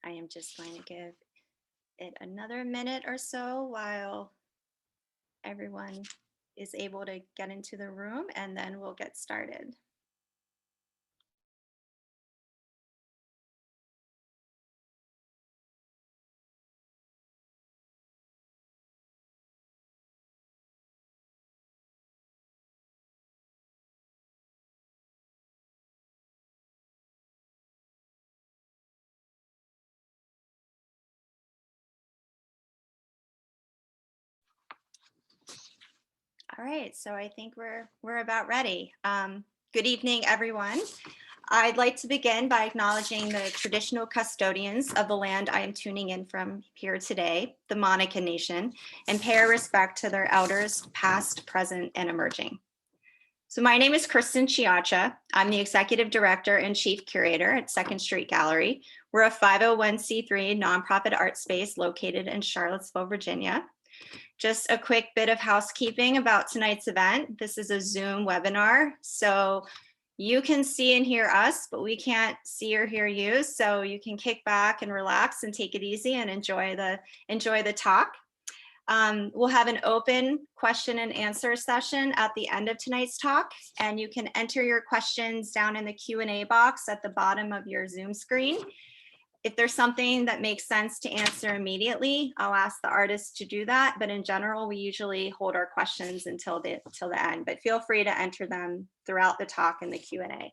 I am just going to give it another minute or so while everyone is able to get into the room, and then we'll get started. All right, so I think we're about ready. Good evening, everyone. I'd like to begin by acknowledging the traditional custodians of the land I am tuning in from here today, the Monacan Nation, and pay our respect to their elders, past, present, and emerging. So my name is Kristen Chiacha. I'm the Executive Director and Chief Curator at Second Street Gallery. We're a 501c3 nonprofit art space located in Charlottesville, Virginia. Just a quick bit of housekeeping about tonight's event. This is a Zoom webinar, so you can see and hear us, but we can't see or hear you. So you can kick back and relax and take it easy and enjoy the talk. We'll have an open question and answer session at the end of tonight's talk, and you can enter your questions down in the Q&A box at the bottom of your Zoom screen. If there's something that makes sense to answer immediately, I'll ask the artist to do that. But in general, we usually hold our questions until the end, but feel free to enter them throughout the talk in the Q&A.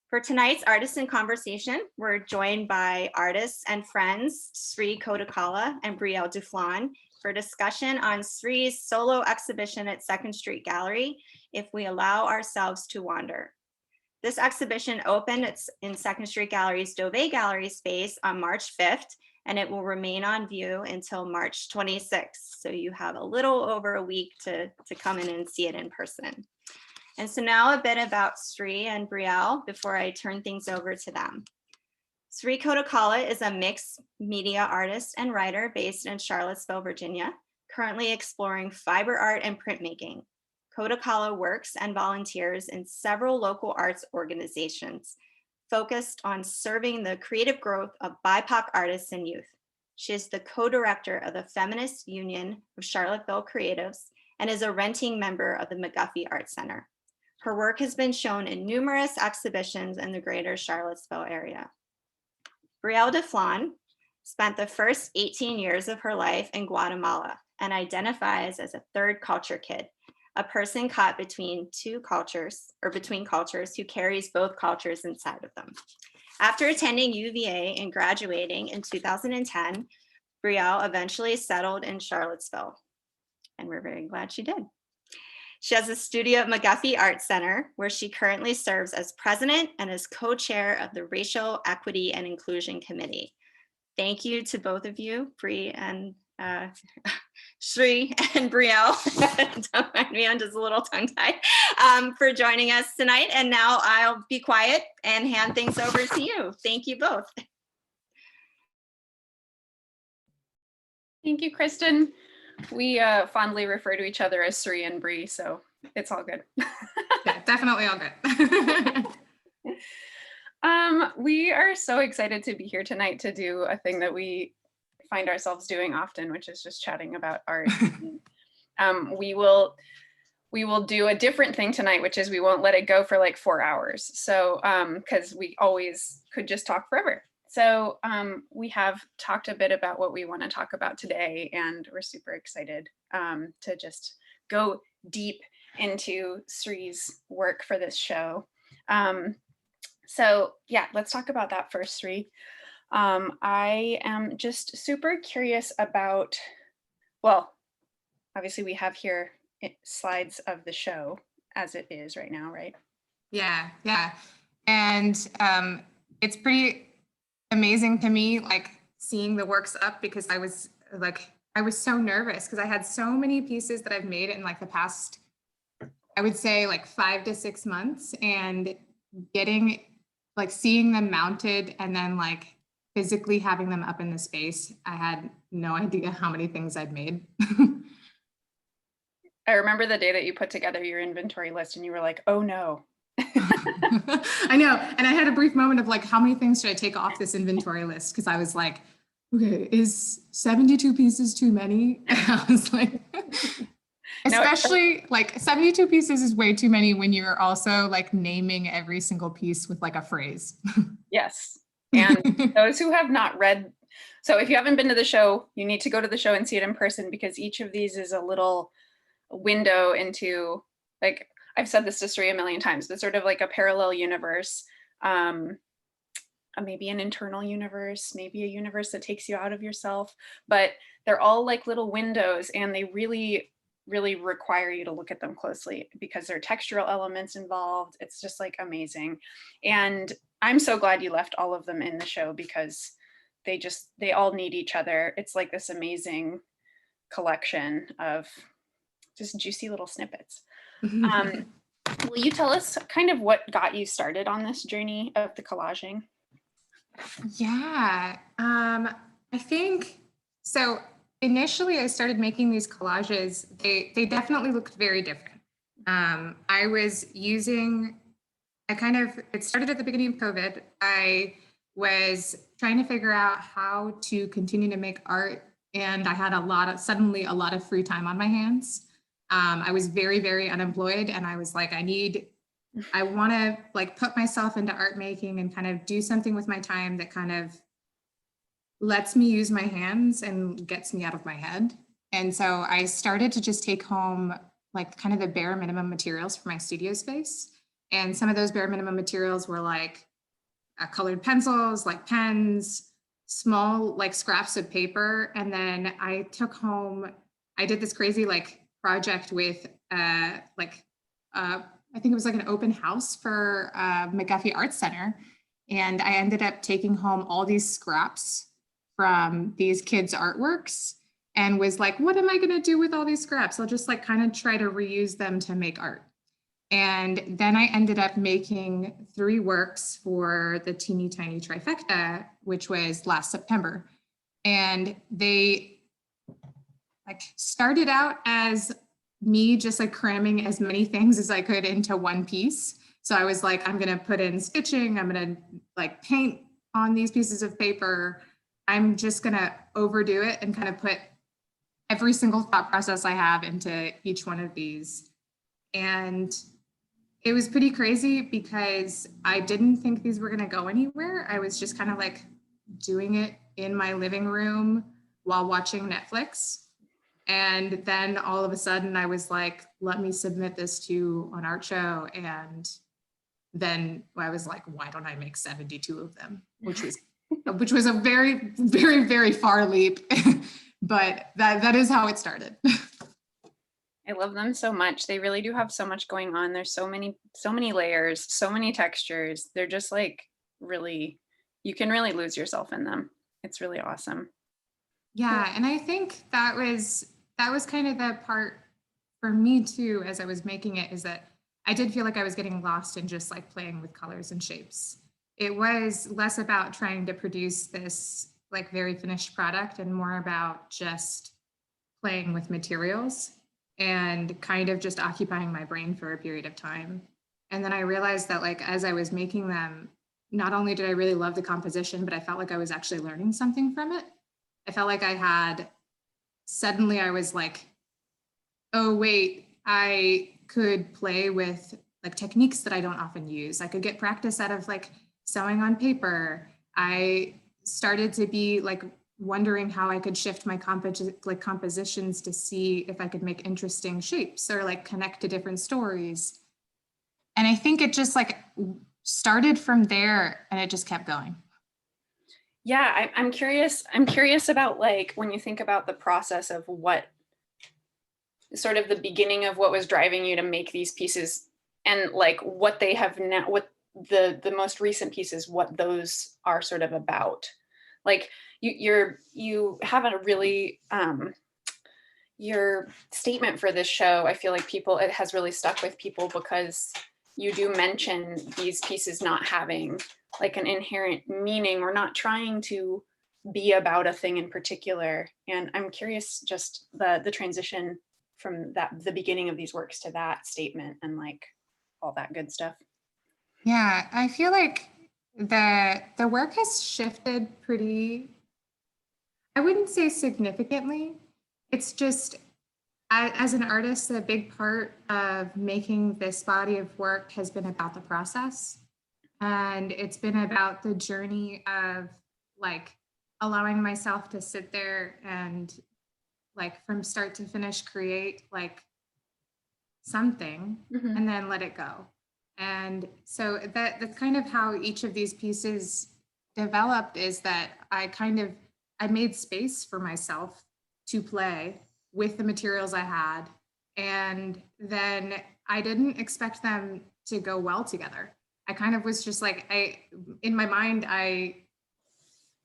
For tonight's Artists in Conversation, we're joined by artists and friends, Sri Kodakalla and Brielle DuFlon, for discussion on Sri's solo exhibition at Second Street Gallery, If We Allow Ourselves to Wander. This exhibition opened in Second Street Gallery's Dove Gallery space on March 5th, and it will remain on view until March 26th. So you have a little over a week to come in and see it in person. And so now a bit about Sri and Brielle before I turn things over to them. Sri Kodakalla is a mixed media artist and writer based in Charlottesville, Virginia, currently exploring fiber art and printmaking. Kodakalla works and volunteers in several local arts organizations focused on serving the creative growth of BIPOC artists and youth. She is the co-director of the Feminist Union of Charlottesville Creatives and is a renting member of the McGuffey Art Center. Her work has been shown in numerous exhibitions in the greater Charlottesville area. Brielle DuFlon spent the first 18 years of her life in Guatemala and identifies as a third culture kid, a person caught between between cultures who carries both cultures inside of them. After attending UVA and graduating in 2010, Brielle eventually settled in Charlottesville, and we're very glad she did. She has a studio at McGuffey Art Center, where she currently serves as president and is co-chair of the Racial Equity and Inclusion Committee. Thank you to both of you, Bri and Sri and Brielle. Don't mind me, I'm just a little tongue-tied, for joining us tonight. And now I'll be quiet and hand things over to you. Thank you both. Thank you, Kristen. We fondly refer to each other as Sri and Bri, so it's all good. Yeah, definitely all good. We are so excited to be here tonight to do a thing that we find ourselves doing often, which is just chatting about art. We will do a different thing tonight, which is we won't let it go for like 4 hours. So, because we always could just talk forever. So we have talked a bit about what we want to talk about today, and we're super excited to just go deep into Sri's work for this show. So yeah, let's talk about that first, Sri. I am just super curious about, well, obviously we have here slides of the show as it is right now, right? Yeah. And it's pretty amazing to me, like seeing the works up, because I was so nervous because I had so many pieces that I've made in like the past, I would say like 5 to 6 months, and seeing them mounted and then like physically having them up in the space, I had no idea how many things I'd made. I remember the day that you put together your inventory list and you were like, oh no. I know. And I had a brief moment of like, how many things should I take off this inventory list? Because I was like, okay, is 72 pieces too many? And I was like, especially like 72 pieces is way too many when you're also like naming every single piece with like a phrase. Yes. And those who have not read, so if you haven't been to the show, you need to go to the show and see it in person, because each of these is a little window into, like, I've said this to Sri a million times, but sort of like a parallel universe, maybe an internal universe, maybe a universe that takes you out of yourself, but they're all like little windows, and they really require you to look at them closely because there are textural elements involved. It's just like amazing. And I'm so glad you left all of them in the show, because they all need each other. It's like this amazing collection of just juicy little snippets. Will you tell us kind of what got you started on this journey of the collaging? Yeah, I think so. Initially, I started making these collages. They definitely looked very different. I was using, it started at the beginning of COVID. I was trying to figure out how to continue to make art, and I had suddenly a lot of free time on my hands. I was very, very unemployed, and I was like, I want to like put myself into art making and kind of do something with my time that kind of lets me use my hands and gets me out of my head. And so I started to just take home like kind of the bare minimum materials for my studio space. And some of those bare minimum materials were like colored pencils, like pens, small like scraps of paper. And then I did this crazy like project with I think it was like an open house for McGuffey Arts Center. And I ended up taking home all these scraps from these kids' artworks and was like, what am I going to do with all these scraps? I'll just like kind of try to reuse them to make art. And then I ended up making 3 works for the Teeny Tiny Trifecta, which was last September. And they like started out as me just like cramming as many things as I could into one piece. So I was like, I'm going to put in stitching. I'm going to like paint on these pieces of paper. I'm just going to overdo it and kind of put every single thought process I have into each one of these. And it was pretty crazy because I didn't think these were going to go anywhere. I was just kind of like doing it in my living room while watching Netflix. And then all of a sudden I was like, let me submit this to an art show. And then I was like, why don't I make 72 of them? Which was a very, very, very far leap. But that is how it started. I love them so much. They really do have so much going on. There's so many layers, so many textures. They're just like really, you can really lose yourself in them. It's really awesome. Yeah, and I think that was kind of the part for me too, as I was making it, is that I did feel like I was getting lost in just like playing with colors and shapes. It was less about trying to produce this like very finished product and more about just playing with materials and kind of just occupying my brain for a period of time. And then I realized that like as I was making them, not only did I really love the composition, but I felt like I was actually learning something from it. I felt like suddenly I was like, oh wait, I could play with like techniques that I don't often use. I could get practice out of like sewing on paper. I started to be like wondering how I could shift my compositions to see if I could make interesting shapes or like connect to different stories. And I think it just like started from there and it just kept going. Yeah, I'm curious about like when you think about the process of what sort of the beginning of what was driving you to make these pieces and like what they have now, what the most recent pieces, what those are sort of about. Like you have a really your statement for this show, I feel like it has really stuck with people because you do mention these pieces not having like an inherent meaning or not trying to be about a thing in particular. And I'm curious just the transition from the beginning of these works to that statement and like all that good stuff. Yeah, I feel like the work has shifted pretty, I wouldn't say significantly. It's just as an artist, a big part of making this body of work has been about the process. And it's been about the journey of like allowing myself to sit there and like from start to finish create like something Mhm. and then let it go. And so that's kind of how each of these pieces developed, is that I made space for myself to play with the materials I had. And then I didn't expect them to go well together. I kind of was just like, in my mind,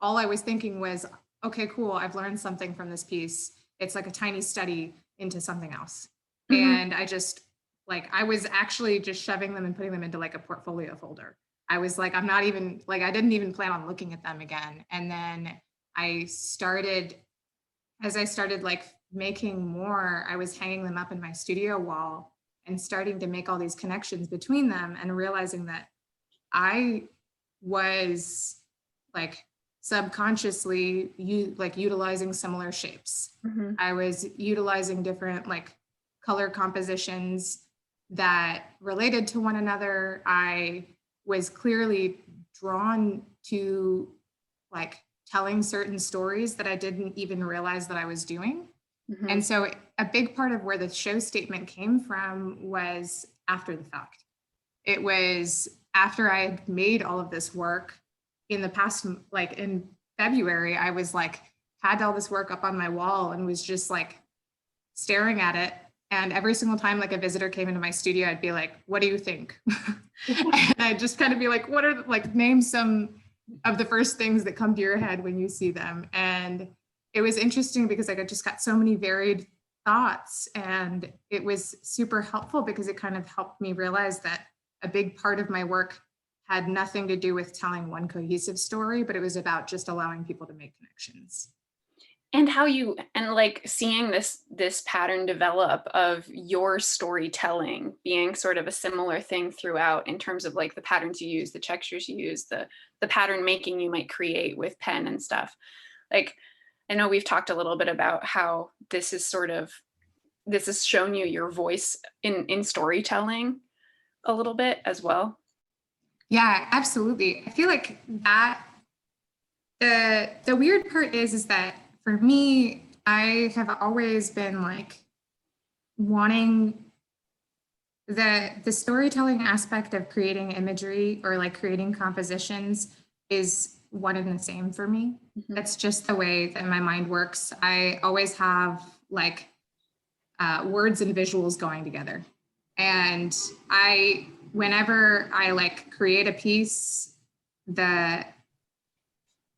all I was thinking was, okay, cool, I've learned something from this piece. It's like a tiny study into something else. Mhm. And I was actually just shoving them and putting them into like a portfolio folder. I was like, I'm not even like, I didn't even plan on looking at them again. And then I started, as I started like making more, I was hanging them up in my studio wall and starting to make all these connections between them and realizing that I was like subconsciously utilizing similar shapes. Mhm. I was utilizing different like color compositions that related to one another. I was clearly drawn to like telling certain stories that I didn't even realize that I was doing. Mhm. And so a big part of where the show statement came from was after the fact. It was after I had made all of this work in the past, like in February, I was like, had all this work up on my wall and was just like staring at it. And every single time like a visitor came into my studio, I'd be like, what do you think? And I'd just kind of be like, what are like, name some of the first things that come to your head when you see them. And it was interesting because like I just got so many varied thoughts, and it was super helpful because it kind of helped me realize that a big part of my work had nothing to do with telling one cohesive story, but it was about just allowing people to make connections. And how you and like seeing this pattern develop of your storytelling being sort of a similar thing throughout in terms of like the patterns you use, the textures you use, the pattern making you might create with pen and stuff. Like I know we've talked a little bit about how this has shown you your voice in storytelling a little bit as well. Yeah, absolutely. I feel like that the weird part is that for me, I have always been like wanting the storytelling aspect of creating imagery or like creating compositions is one and the same for me. Mhm. That's just the way that my mind works. I always have like words and visuals going together. And whenever I like create a piece, the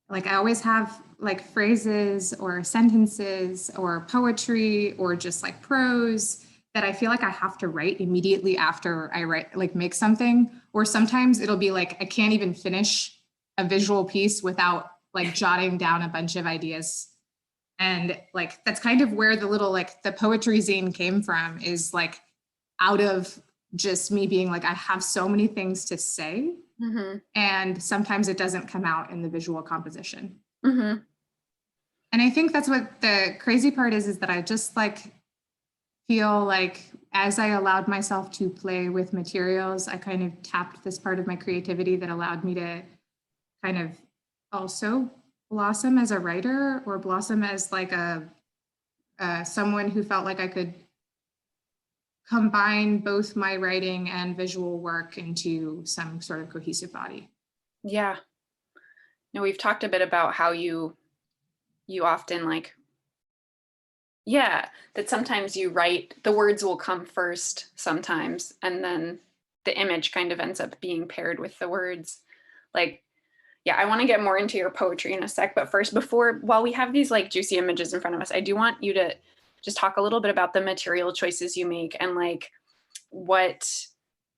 like I always have like phrases or sentences or poetry or just like prose that I feel like I have to write immediately after I write, like make something. Or sometimes it'll be like I can't even finish a visual piece without like jotting down a bunch of ideas. And like that's kind of where the little like the poetry zine came from, is like out of just me being like, I have so many things to say, Mhm. and sometimes it doesn't come out in the visual composition. Mhm. And I think that's what the crazy part is that I just like feel like as I allowed myself to play with materials, I kind of tapped this part of my creativity that allowed me to kind of also blossom as a writer, or blossom as like a someone who felt like I could combine both my writing and visual work into some sort of cohesive body. Yeah. No, we've talked a bit about how you often like, yeah, that sometimes you write, the words will come first sometimes, and then the image kind of ends up being paired with the words. Like, yeah, I want to get more into your poetry in a sec, but first, while we have these like juicy images in front of us, I do want you to just talk a little bit about the material choices you make and like what,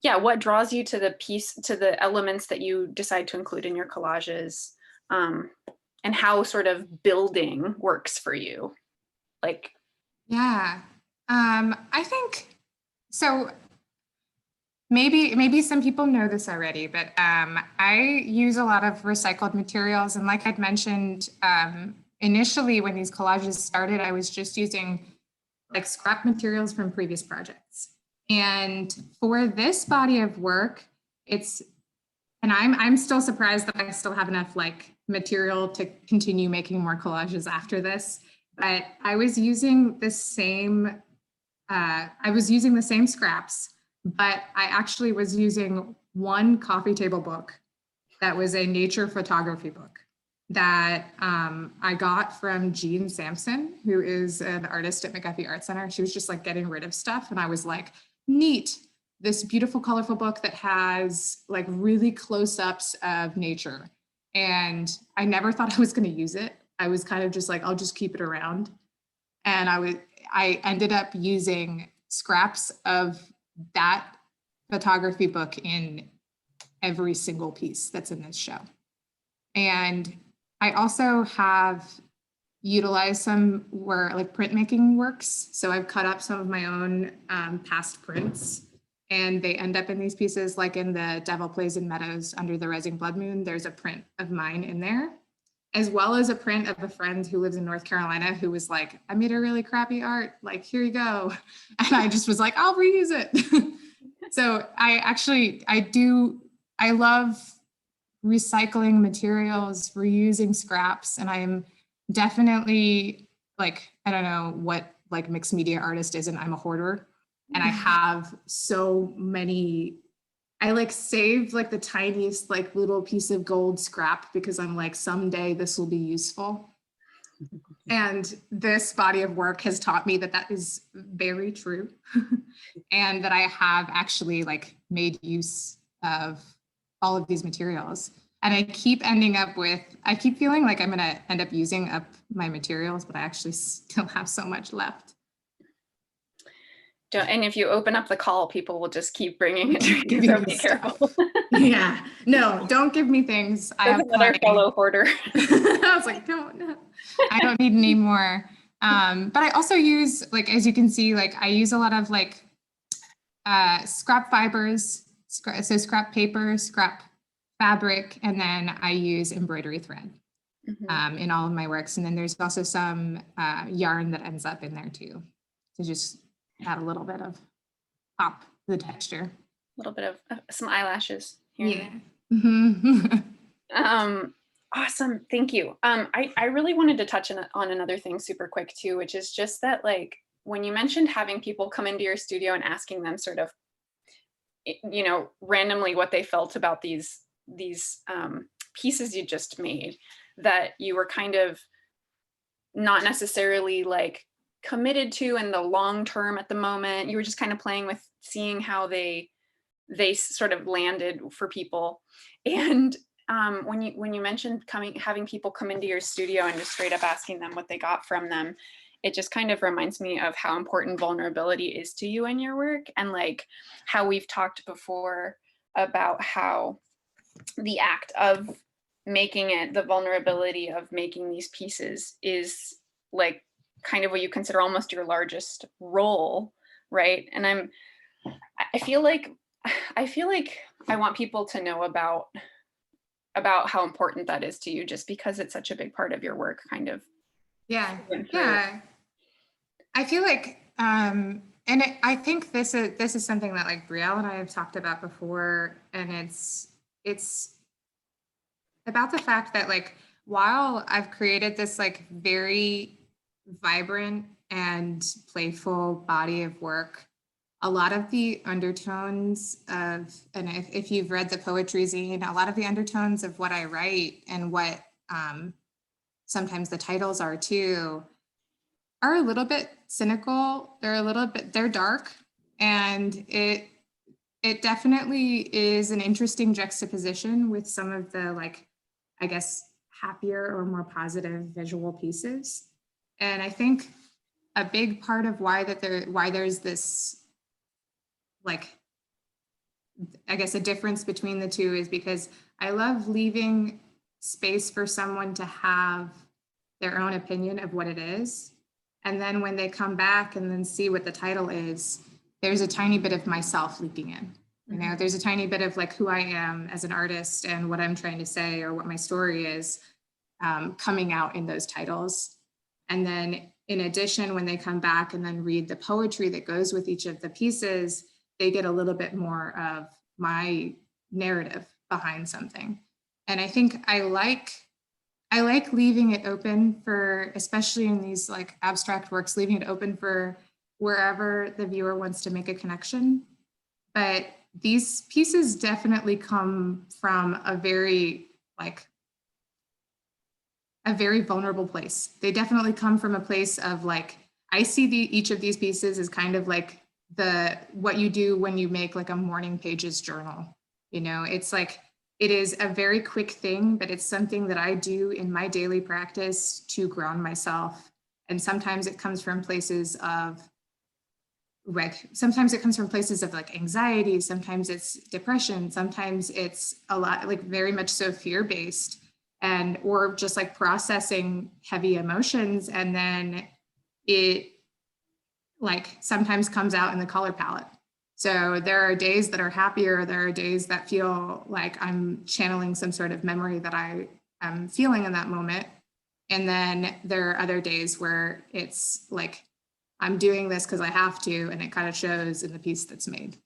yeah, what draws you to to the elements that you decide to include in your collages, um, and how sort of building works for you. Like, Yeah. I think so. maybe some people know this already, but I use a lot of recycled materials. And like I'd mentioned, initially when these collages started, I was just using like scrap materials from previous projects. And for this body of work, and I'm still surprised that I still have enough like material to continue making more collages after this. But I was using the same scraps, but I actually was using one coffee table book that was a nature photography book that I got from Jean Sampson, who is an artist at McGuffey Art Center. She was just like getting rid of stuff. And I was like, neat, this beautiful, colorful book that has like really close-ups of nature. And I never thought I was going to use it. I was kind of just like, I'll just keep it around. And I ended up using scraps of that photography book in every single piece that's in this show. And I also have utilized some like printmaking works. So I've cut up some of my own past prints, and they end up in these pieces, like in the Devil Plays in Meadows Under the Rising Blood Moon. There's a print of mine in there, as well as a print of a friend who lives in North Carolina who was like, I made a really crappy art, like, here you go. And I just was like, I'll reuse it. So I love recycling materials, reusing scraps, and I am definitely like, I don't know what like mixed media artist is, and I'm a hoarder. And I have so many, I like save like the tiniest like little piece of gold scrap because I'm like, someday this will be useful. And this body of work has taught me that that is very true. And that I have actually like made use of all of these materials. And I keep feeling like I'm gonna end up using up my materials, but I actually still have so much left. And if you open up the call, people will just keep bringing it to you, so be careful. Yeah, no, don't give me things. I have another fellow hoarder. I was like, no, I don't need any more. But I also use, like, as you can see, like I use a lot of like scrap fibers, so scrap paper, scrap fabric, and then I use embroidery thread in all of my works. And then there's also some yarn that ends up in there too, to just add a little bit of pop to the texture. A little bit of some eyelashes here. Yeah. Awesome, thank you. I really wanted to touch on another thing super quick too, which is just that, like, when you mentioned having people come into your studio and asking them sort of, you know, randomly what they felt about these pieces you just made, that you were kind of not necessarily like committed to in the long term at the moment. You were just kind of playing with seeing how they sort of landed for people. And when you mentioned having people come into your studio and just straight up asking them what they got from them, it just kind of reminds me of how important vulnerability is to you in your work, and like how we've talked before about how the act of making it, the vulnerability of making these pieces is like kind of what you consider almost your largest role, right? And I feel like I want people to know about how important that is to you, just because it's such a big part of your work, kind of. Yeah. I feel like, I think this is something that like Brielle and I have talked about before, and it's about the fact that like, while I've created this like very vibrant and playful body of work, a lot of the undertones of, and if you've read the poetry zine, a lot of the undertones of what I write and what sometimes the titles are too, are a little bit cynical. They're dark, and it definitely is an interesting juxtaposition with some of the, like, I guess, happier or more positive visual pieces. And I think a big part of why there's this, like, I guess, a difference between the two is because I love leaving space for someone to have their own opinion of what it is. And then when they come back and then see what the title is, there's a tiny bit of myself leaking in. You know, there's a tiny bit of like who I am as an artist and what I'm trying to say or what my story is coming out in those titles. And then in addition, when they come back and then read the poetry that goes with each of the pieces, they get a little bit more of my narrative behind something. And I think I like leaving it open for, especially in these like abstract works, leaving it open for wherever the viewer wants to make a connection. But these pieces definitely come from a very vulnerable place. They definitely come from a place of like, I see each of these pieces as kind of like what you do when you make like a morning pages journal. You know, it's like, it is a very quick thing, but it's something that I do in my daily practice to ground myself. And sometimes it comes from places of like anxiety, sometimes it's depression, sometimes it's a lot like very much so fear-based, and or just like processing heavy emotions. And then it like sometimes comes out in the color palette. So there are days that are happier, there are days that feel like I'm channeling some sort of memory that I am feeling in that moment. And then there are other days where it's like, I'm doing this because I have to, and it kind of shows in the piece that's made.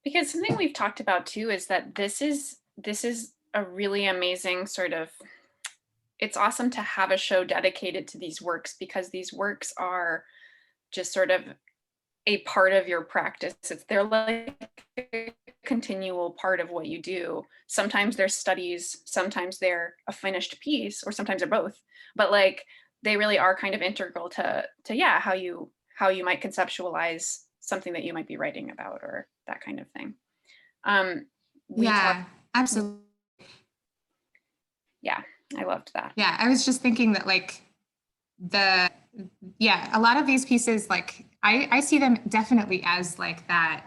Because something we've talked about too is that this is a really amazing sort of, it's awesome to have a show dedicated to these works, because these works are just sort of a part of your practice. They're like a continual part of what you do. Sometimes they're studies, sometimes they're a finished piece, or sometimes they're both. But like, they really are kind of integral to yeah, how you might conceptualize something that you might be writing about, or that kind of thing. Absolutely. Yeah, I loved that. Yeah, I was just thinking that like a lot of these pieces, like I see them definitely as like that,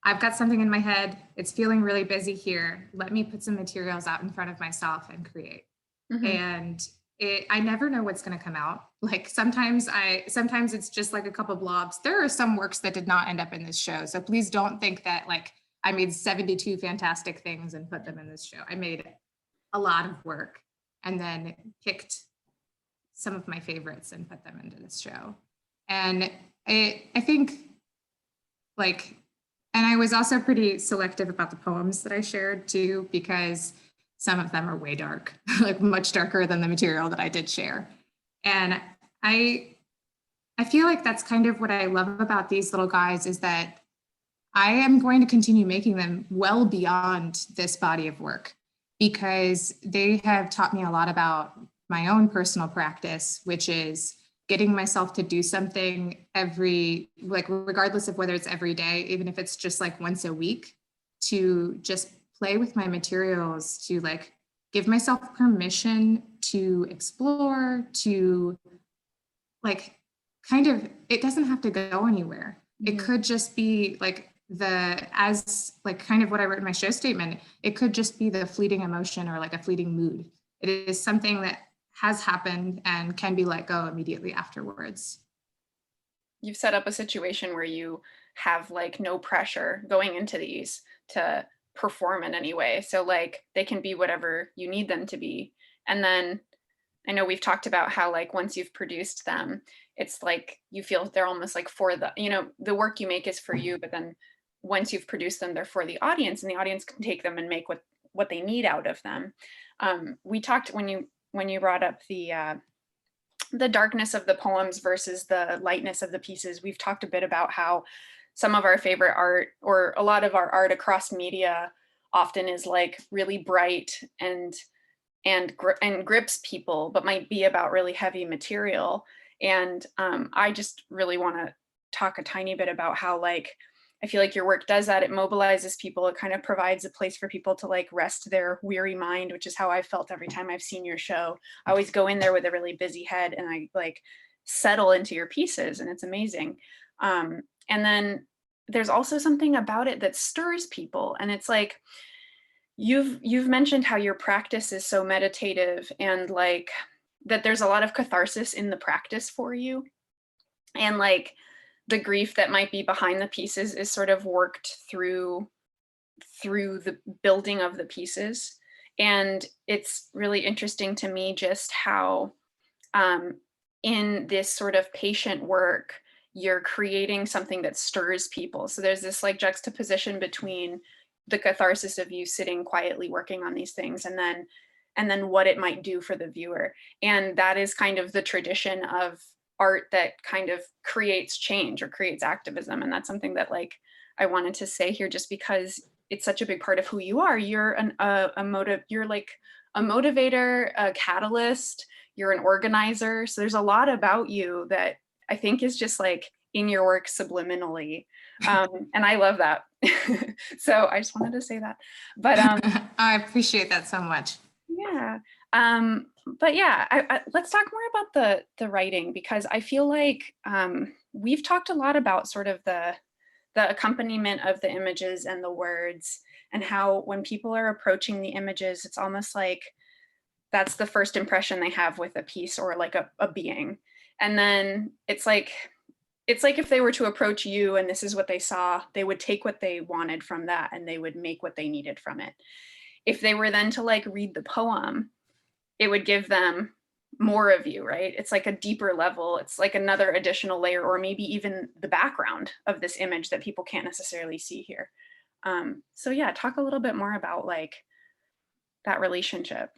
I've got something in my head, it's feeling really busy here, let me put some materials out in front of myself and create. And I never know what's going to come out. Like sometimes it's just like a couple blobs. There are some works that did not end up in this show. So please don't think that like I made 72 fantastic things and put them in this show. I made a lot of work and then picked some of my favorites and put them into this show. And I think like, and I was also pretty selective about the poems that I shared too, because some of them are way dark, like much darker than the material that I did share. And I feel like that's kind of what I love about these little guys, is that I am going to continue making them well beyond this body of work, because they have taught me a lot about my own personal practice, which is getting myself to do something like regardless of whether it's every day, even if it's just like once a week, to just play with my materials, to like give myself permission to explore, to like kind of, it doesn't have to go anywhere. It could just be like as kind of what I wrote in my show statement, it could just be the fleeting emotion or like a fleeting mood. It is something that has happened and can be let go immediately afterwards. You've set up a situation where you have like no pressure going into these to perform in any way. So like they can be whatever you need them to be. And then I know we've talked about how like once you've produced them, it's like you feel they're almost like for the work you make is for you, but then once you've produced them, they're for the audience, and the audience can take them and make what they need out of them. We talked when you brought up the darkness of the poems versus the lightness of the pieces. We've talked a bit about how some of our favorite art, or a lot of our art across media, often is like really bright and grips people, but might be about really heavy material. And I just really want to talk a tiny bit about how like I feel like your work does that. It mobilizes people. It kind of provides a place for people to like rest their weary mind, which is how I felt every time I've seen your show. I always go in there with a really busy head and I like settle into your pieces, and it's amazing. And then there's also something about it that stirs people. And it's like, you've mentioned how your practice is so meditative, and like that there's a lot of catharsis in the practice for you. And like, the grief that might be behind the pieces is sort of worked through the building of the pieces. And it's really interesting to me just how in this sort of patient work, you're creating something that stirs people. So there's this like juxtaposition between the catharsis of you sitting quietly working on these things and then what it might do for the viewer. And that is kind of the tradition of art that kind of creates change or creates activism. And that's something that like I wanted to say here, just because it's such a big part of who you are. You're you're like a motivator, a catalyst, you're an organizer. So there's a lot about you that I think is just like in your work subliminally. And I love that. So I just wanted to say that. But I appreciate that so much. yeah. But yeah, let's talk more about the writing, because I feel like we've talked a lot about sort of the accompaniment of the images and the words, and how when people are approaching the images, it's almost like that's the first impression they have with a piece or like a being. And then it's like if they were to approach you and this is what they saw, they would take what they wanted from that and they would make what they needed from it. If they were then to like read the poem, it would give them more of you, right? It's like a deeper level. It's like another additional layer, or maybe even the background of this image that people can't necessarily see here. So yeah, talk a little bit more about like that relationship.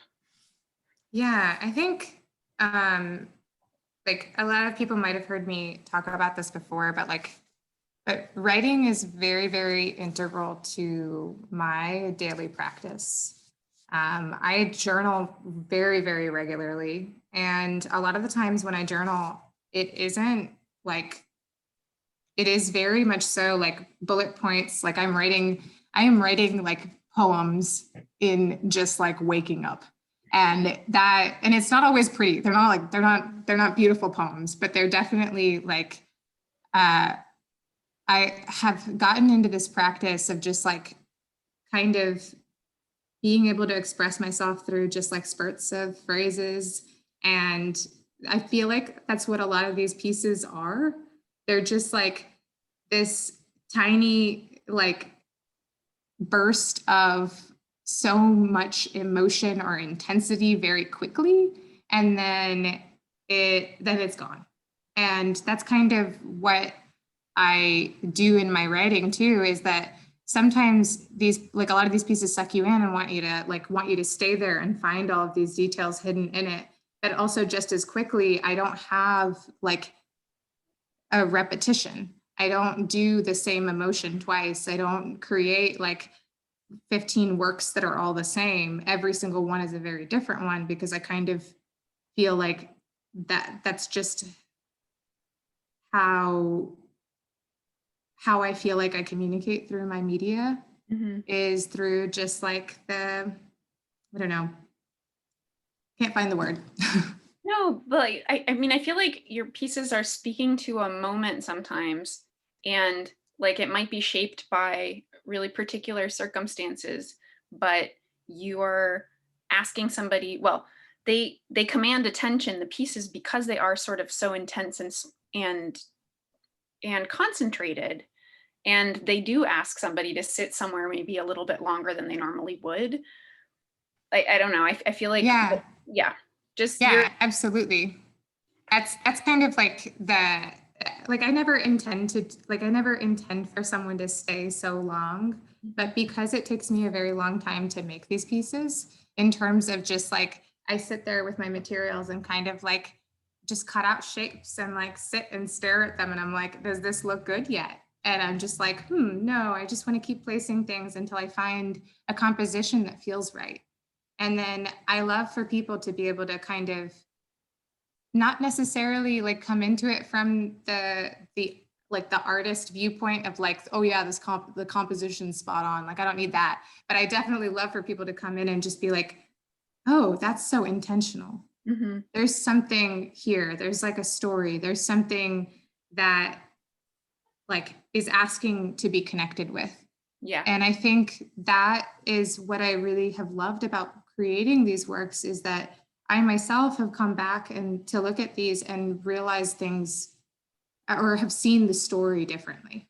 Yeah, I think like a lot of people might have heard me talk about this before, but writing is very, very integral to my daily practice. I journal very, very regularly. And a lot of the times when I journal, it isn't like, it is very much so like bullet points. Like I am writing like poems in just like waking up. And it's not always pretty. They're not beautiful poems, but they're definitely like, I have gotten into this practice of just like kind of being able to express myself through just like spurts of phrases. And I feel like that's what a lot of these pieces are. They're just like this tiny like burst of so much emotion or intensity very quickly, and then it's gone. And that's kind of what I do in my writing too, is that sometimes these, like a lot of these pieces suck you in and want you to stay there and find all of these details hidden in it. But also just as quickly, I don't have like a repetition. I don't do the same emotion twice. I don't create like 15 works that are all the same. Every single one is a very different one, because I kind of feel like that's just how I feel like I communicate through my media, is through just like I don't know, can't find the word. No, but I mean, I feel like your pieces are speaking to a moment sometimes, and like it might be shaped by really particular circumstances, but you are asking somebody, well, they command attention, the pieces, because they are sort of so intense and concentrated. And they do ask somebody to sit somewhere maybe a little bit longer than they normally would. I don't know. I feel like, yeah, absolutely. That's kind of like I never intend for someone to stay so long, but because it takes me a very long time to make these pieces, in terms of just like, I sit there with my materials and kind of like just cut out shapes and like sit and stare at them. And I'm like, does this look good yet? And I'm just like, no, I just want to keep placing things until I find a composition that feels right. And then I love for people to be able to kind of not necessarily like come into it from the artist viewpoint of like, oh yeah, the composition's spot on. Like, I don't need that. But I definitely love for people to come in and just be like, oh, that's so intentional. Mm-hmm. There's something here. There's like a story. There's something that like is asking to be connected with. Yeah. And I think that is what I really have loved about creating these works, is that I myself have come back and to look at these and realize things or have seen the story differently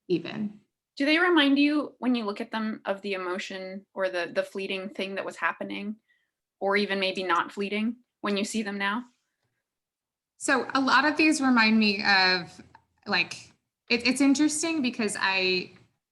even. Do they remind you when you look at them of the emotion or the fleeting thing that was happening, or even maybe not fleeting when you see them now? So a lot of these remind me of like, it's interesting because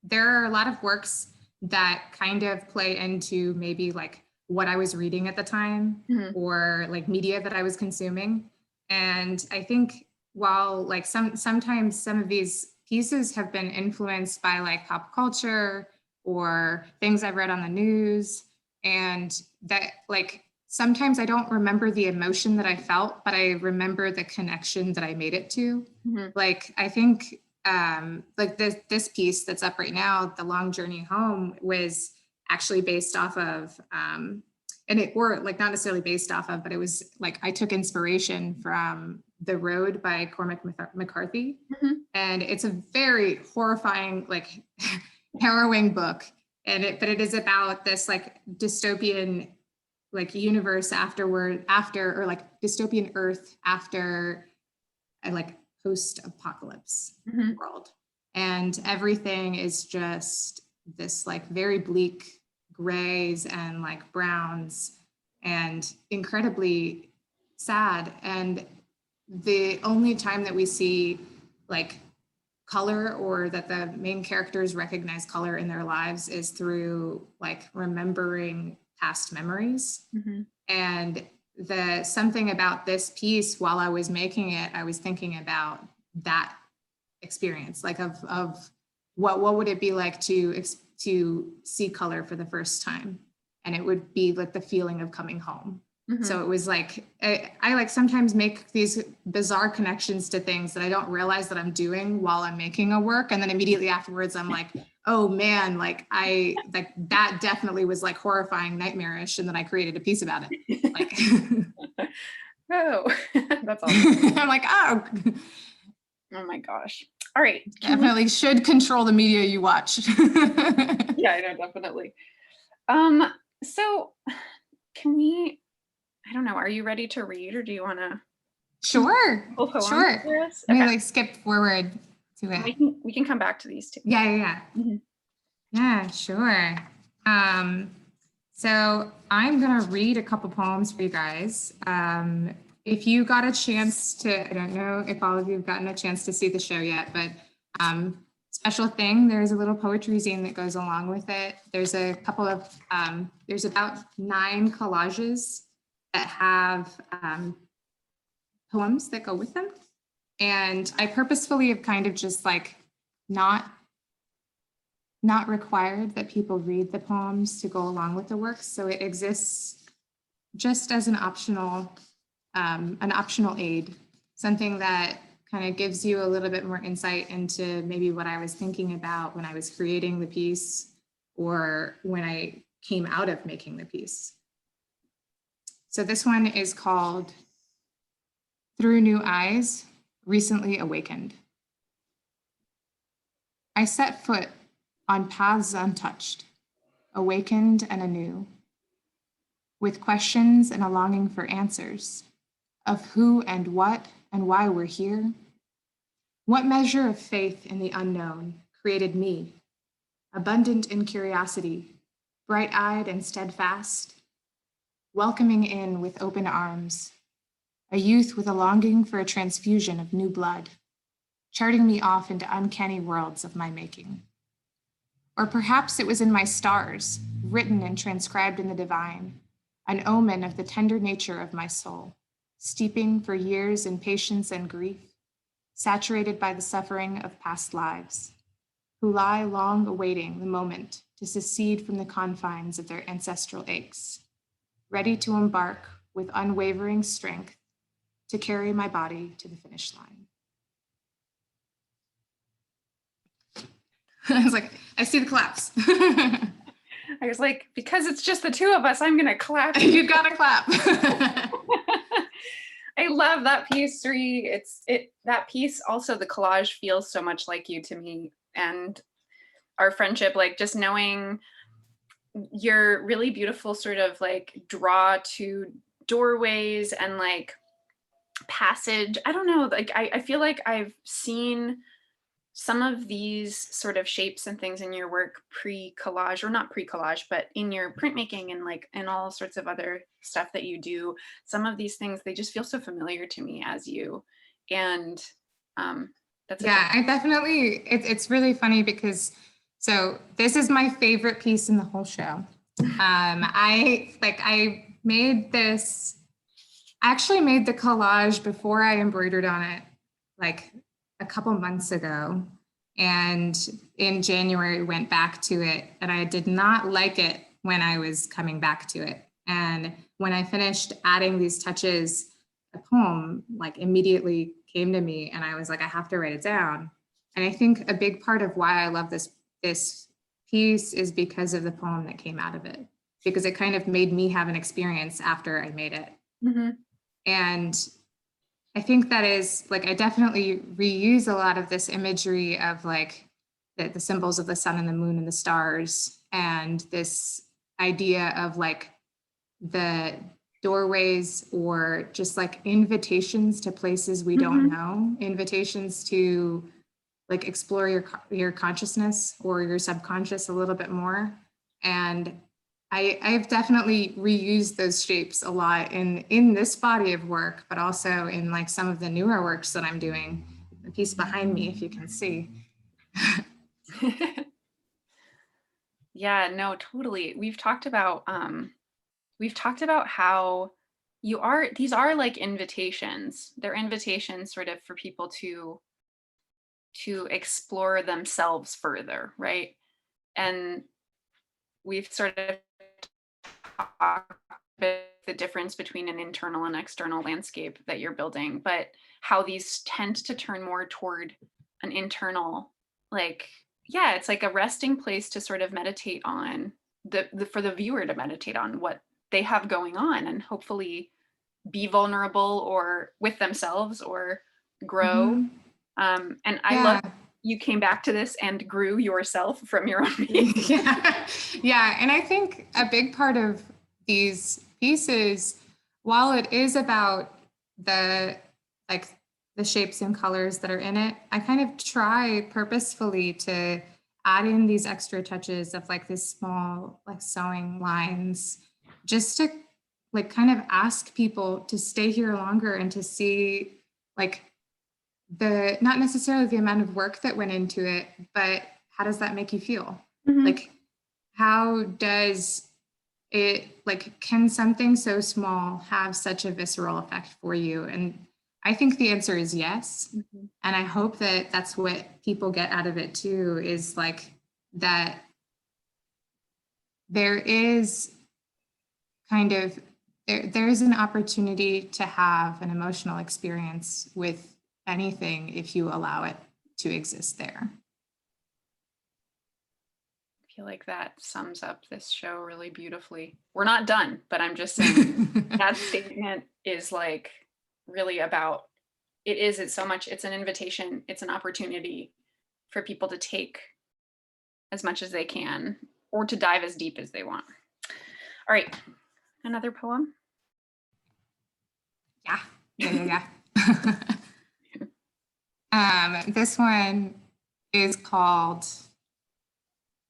there are a lot of works that kind of play into maybe like what I was reading at the time or like media that I was consuming. And I think while like sometimes some of these pieces have been influenced by like pop culture or things I've read on the news, and that like sometimes I don't remember the emotion that I felt, but I remember the connection that I made it to. Like I think like this piece that's up right now, The Long Journey Home, was actually based off of and it were like not necessarily based off of, but it was like I took inspiration from The Road by Cormac McCarthy. And it's a very horrifying, like harrowing book. But it is about this like dystopian like universe after or like dystopian Earth after a like post-apocalypse world. And everything is just this like very bleak grays and like browns and incredibly sad. And the only time that we see like color or that the main characters recognize color in their lives is through like remembering past memories. And something about this piece while I was making it, I was thinking about that experience, like of what would it be like to see color for the first time. And it would be like the feeling of coming home. So it was like, I like sometimes make these bizarre connections to things that I don't realize that I'm doing while I'm making a work. And then immediately afterwards, I'm like, oh man, like that definitely was like horrifying, nightmarish. And then I created a piece about it. Like, oh, that's awesome. I'm like, oh. Oh my gosh. All right. Definitely should control the media you watch. Yeah, I know, definitely. So can we, I don't know, are you ready to read or do you want to? Sure. Sure. Okay. Let me like skip forward to it. We can come back to these two. Yeah. Yeah, sure. So I'm gonna read a couple poems for you guys. If you got a chance to, I don't know if all of you have gotten a chance to see the show yet, but special thing, there's a little poetry zine that goes along with it. There's a couple of, there's about 9 collages that have poems that go with them. And I purposefully have kind of just like not required that people read the poems to go along with the work. So it exists just as an optional aid, something that kind of gives you a little bit more insight into maybe what I was thinking about when I was creating the piece or when I came out of making the piece. So this one is called Through New Eyes, Recently Awakened. I set foot on paths untouched, awakened and anew, with questions and a longing for answers of who and what and why we're here. What measure of faith in the unknown created me, abundant in curiosity, bright-eyed and steadfast, welcoming in with open arms, a youth with a longing for a transfusion of new blood, charting me off into uncanny worlds of my making. Or perhaps it was in my stars, written and transcribed in the divine, an omen of the tender nature of my soul, steeping for years in patience and grief, saturated by the suffering of past lives, who lie long awaiting the moment to secede from the confines of their ancestral aches, ready to embark with unwavering strength to carry my body to the finish line. I was like, I see the claps. I was like, because it's just the two of us, I'm gonna clap. You gotta clap. I love that piece, Sri. That piece, also the collage feels so much like you to me, and our friendship, like just knowing your really beautiful sort of like draw to doorways and like passage. I don't know, like I feel like I've seen some of these sort of shapes and things in your work pre-collage, or not pre-collage, but in your printmaking and like and all sorts of other stuff that you do. Some of these things, they just feel so familiar to me as you. And that's such Yeah, I definitely, it's really funny because, so this is my favorite piece in the whole show. I made this, I actually made the collage before I embroidered on it, like a couple months ago. And in January, went back to it, and I did not like it when I was coming back to it. And when I finished adding these touches, a poem like immediately came to me, and I was like, I have to write it down. And I think a big part of why I love this piece is because of the poem that came out of it, because it kind of made me have an experience after I made it. Mm-hmm. And I think that is like, I definitely reuse a lot of this imagery of like the symbols of the sun and the moon and the stars, and this idea of like the doorways, or just like invitations to places we don't know, invitations to like explore your consciousness or your subconscious a little bit more. And I've definitely reused those shapes a lot in this body of work, but also in like some of the newer works that I'm doing. The piece behind me, if you can see. Yeah, no, totally. We've talked about how these are like invitations. They're invitations sort of for people to explore themselves further, right? And we've sort of talked about the difference between an internal and external landscape that you're building, but how these tend to turn more toward an internal, like, yeah, it's like a resting place to sort of meditate on for the viewer to meditate on what they have going on, and hopefully be vulnerable or with themselves or grow. And I love you came back to this and grew yourself from your own piece. Yeah, and I think a big part of these pieces, while it is about the like the shapes and colors that are in it, I kind of try purposefully to add in these extra touches of like this small like sewing lines, just to like kind of ask people to stay here longer and to see like the, not necessarily the amount of work that went into it, but how does that make you feel? Like, how does it, like, can something so small have such a visceral effect for you? And I think the answer is yes. And I hope that that's what people get out of it too, is like that there is kind of, there is an opportunity to have an emotional experience with anything if you allow it to exist there. I feel like that sums up this show really beautifully. We're not done, but I'm just saying that statement is like really about, it's so much, it's an invitation, it's an opportunity for people to take as much as they can or to dive as deep as they want. All right, another poem? Yeah. This one is called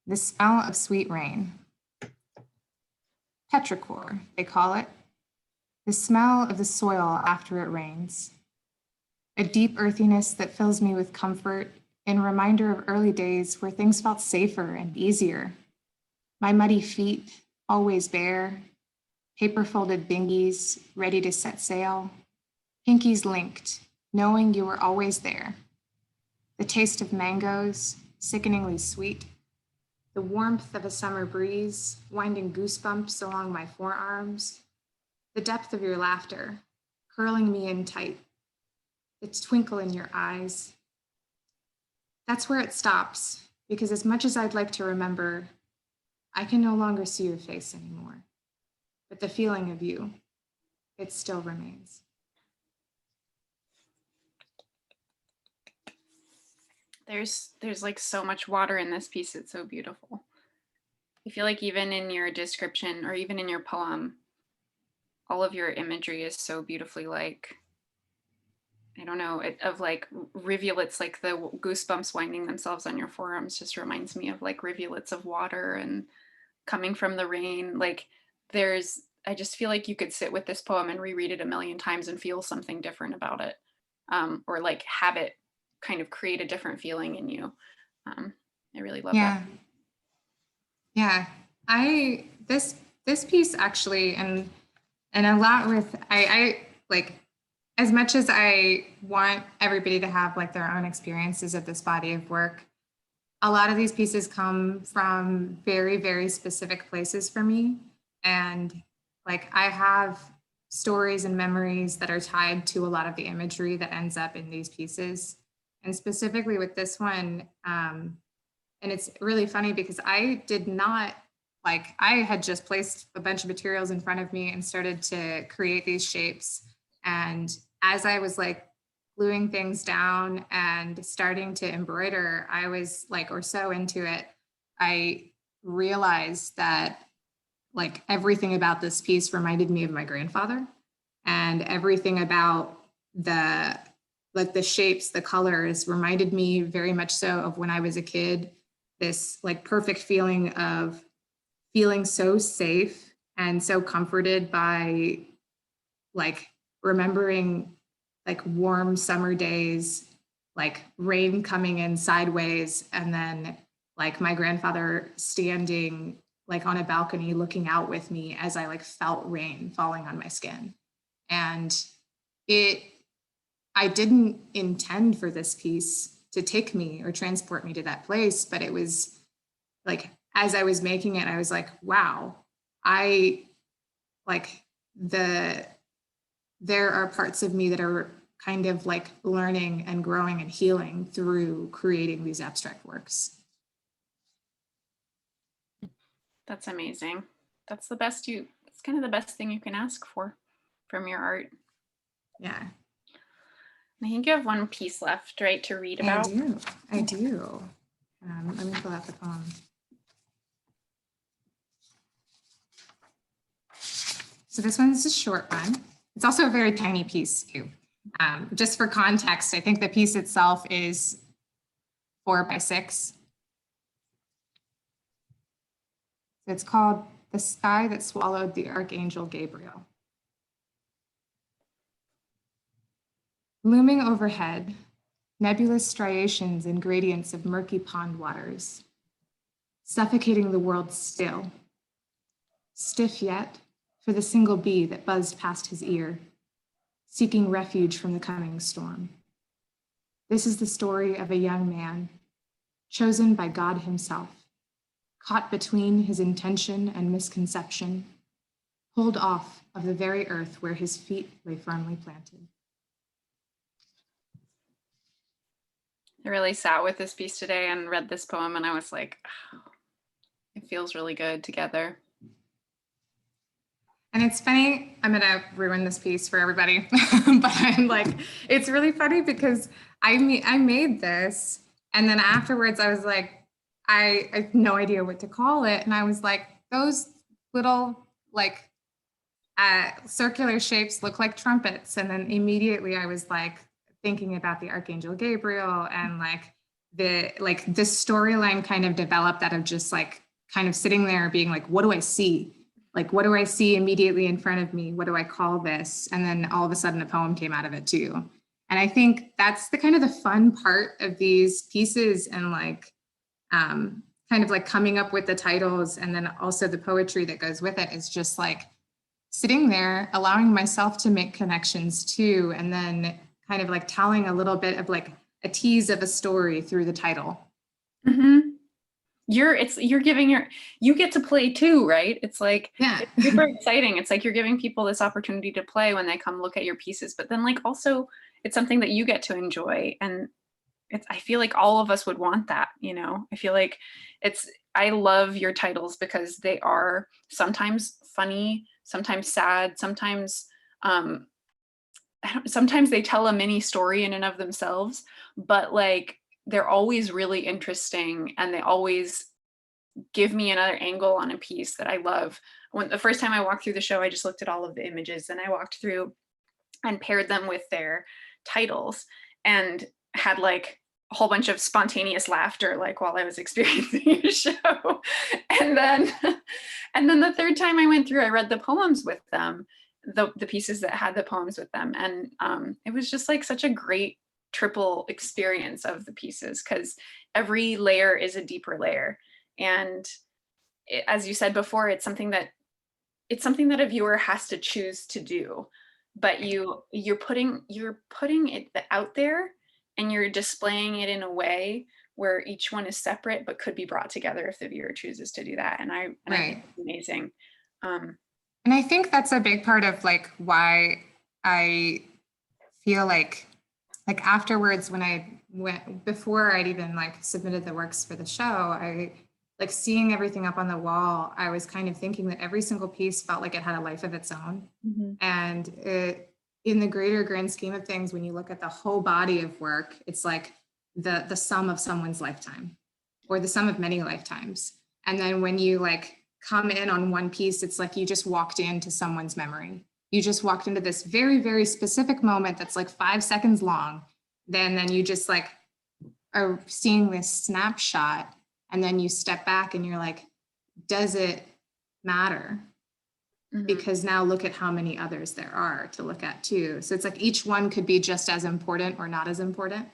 The Smell of Sweet Rain. Petrichor, they call it. The smell of the soil after it rains. A deep earthiness that fills me with comfort in reminder of early days where things felt safer and easier. My muddy feet, always bare, paper-folded bingies ready to set sail, pinkies linked, knowing you were always there. The taste of mangoes, sickeningly sweet, the warmth of a summer breeze, winding goosebumps along my forearms, the depth of your laughter, curling me in tight, the twinkle in your eyes. That's where it stops, because as much as I'd like to remember, I can no longer see your face anymore. But the feeling of you, it still remains. There's like so much water in this piece. It's so beautiful. I feel like even in your description or even in your poem, all of your imagery is so beautifully like I don't know, of like rivulets, like the goosebumps winding themselves on your forearms just reminds me of like rivulets of water and coming from the rain. Like I just feel like you could sit with this poem and reread it a million times and feel something different about it, or like have it kind of create a different feeling in you. I really love that. Yeah. This piece actually, and a lot with, I like, as much as I want everybody to have like their own experiences of this body of work, a lot of these pieces come from very, very specific places for me. And like, I have stories and memories that are tied to a lot of the imagery that ends up in these pieces. And specifically with this one, and it's really funny because I did not, like, I had just placed a bunch of materials in front of me and started to create these shapes. And as I was like gluing things down and starting to embroider, I was like, or sew into it, I realized that like everything about this piece reminded me of my grandfather, and everything about the, like the shapes, the colors reminded me very much so of when I was a kid, this like perfect feeling of feeling so safe and so comforted by like remembering like warm summer days, like rain coming in sideways, and then like my grandfather standing like on a balcony looking out with me as I like felt rain falling on my skin. And I didn't intend for this piece to take me or transport me to that place, but it was like, as I was making it, I was like, wow, there are parts of me that are kind of like learning and growing and healing through creating these abstract works. That's amazing. It's kind of the best thing you can ask for from your art. Yeah. I think you have one piece left, right, to read about? I do. Let me pull out the poem. So this one's a short one. It's also a very tiny piece too. Just for context, I think the piece itself is 4 by 6. It's called "The Sky That Swallowed the Archangel Gabriel." Looming overhead, nebulous striations and gradients of murky pond waters, suffocating the world still. Stiff yet, for the single bee that buzzed past his ear, seeking refuge from the coming storm. This is the story of a young man, chosen by God himself, caught between his intention and misconception, pulled off of the very earth where his feet lay firmly planted. I really sat with this piece today and read this poem, and I was like, oh, it feels really good together. And it's funny, I'm gonna ruin this piece for everybody, but I'm like, it's really funny because I made this, and then afterwards I was like, I have no idea what to call it. And I was like, those little like circular shapes look like trumpets. And then immediately I was like thinking about the Archangel Gabriel, and like the storyline kind of developed out of just like kind of sitting there being like, what do I see? Like, what do I see immediately in front of me? What do I call this? And then all of a sudden a poem came out of it too. And I think that's the kind of the fun part of these pieces, and like kind of like coming up with the titles and then also the poetry that goes with it, is just like sitting there, allowing myself to make connections too, and then kind of like telling a little bit of like a tease of a story through the title. Mm-hmm. You get to play too, right? It's like, yeah. It's super exciting. It's like you're giving people this opportunity to play when they come look at your pieces, but then like also it's something that you get to enjoy. And I feel like all of us would want that, you know? I feel like I love your titles because they are sometimes funny, sometimes sad, sometimes they tell a mini story in and of themselves, but like they're always really interesting, and they always give me another angle on a piece that I love. When the first time I walked through the show, I just looked at all of the images, and I walked through and paired them with their titles and had like a whole bunch of spontaneous laughter like while I was experiencing a show. And then the third time I went through, I read the poems with them, the pieces that had the poems with them. And it was just like such a great triple experience of the pieces, because every layer is a deeper layer. And as you said before, it's something that a viewer has to choose to do, but you're putting it out there, and you're displaying it in a way where each one is separate but could be brought together if the viewer chooses to do that. And I think it's amazing. And I think that's a big part of like why I feel like afterwards, when I went, before I'd even like submitted the works for the show, I like seeing everything up on the wall, I was kind of thinking that every single piece felt like it had a life of its own. And in the greater grand scheme of things, when you look at the whole body of work, it's like the sum of someone's lifetime, or the sum of many lifetimes. And then when you like come in on one piece, it's like you just walked into someone's memory. You just walked into this very, very specific moment that's like 5 seconds long. Then you just like are seeing this snapshot, and then you step back and you're like, does it matter? Because now look at how many others there are to look at too. So it's like each one could be just as important or not as important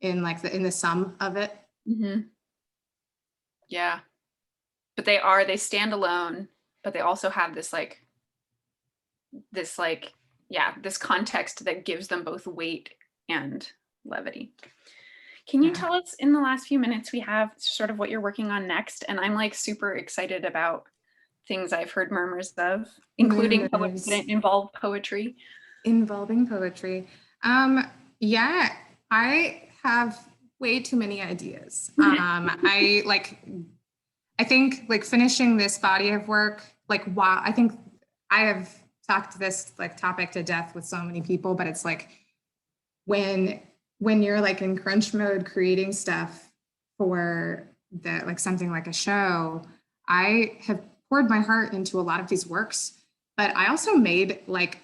in like in the sum of it. Yeah, but they stand alone, but they also have this context that gives them both weight and levity. Can you tell us, in the last few minutes we have, sort of what you're working on next? And I'm like super excited about things I've heard murmurs of, including poems that involve poetry. Involving poetry. Yeah, I have way too many ideas. I think like finishing this body of work, like wow, I think I have talked this like topic to death with so many people, but it's like when you're like in crunch mode creating stuff for the like something like a show, I have poured my heart into a lot of these works, but I also made like a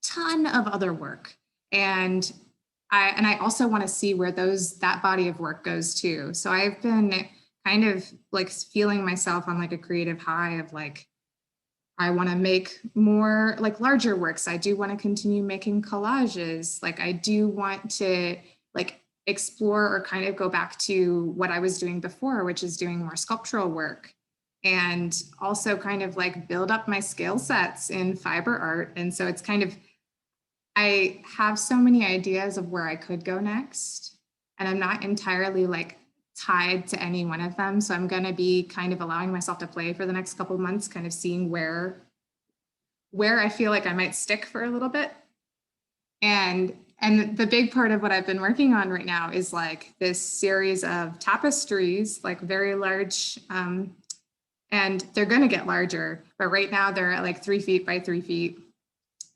ton of other work. And I also want to see where that body of work goes too. So I've been kind of like feeling myself on like a creative high of like, I want to make more like larger works. I do want to continue making collages. Like I do want to like explore or kind of go back to what I was doing before, which is doing more sculptural work, and also kind of like build up my skill sets in fiber art. And so it's kind of, I have so many ideas of where I could go next, and I'm not entirely like tied to any one of them. So I'm going to be kind of allowing myself to play for the next couple of months, kind of seeing where I feel like I might stick for a little bit. And the big part of what I've been working on right now is like this series of tapestries, like very large, and they're going to get larger, but right now they're at like 3 feet by 3 feet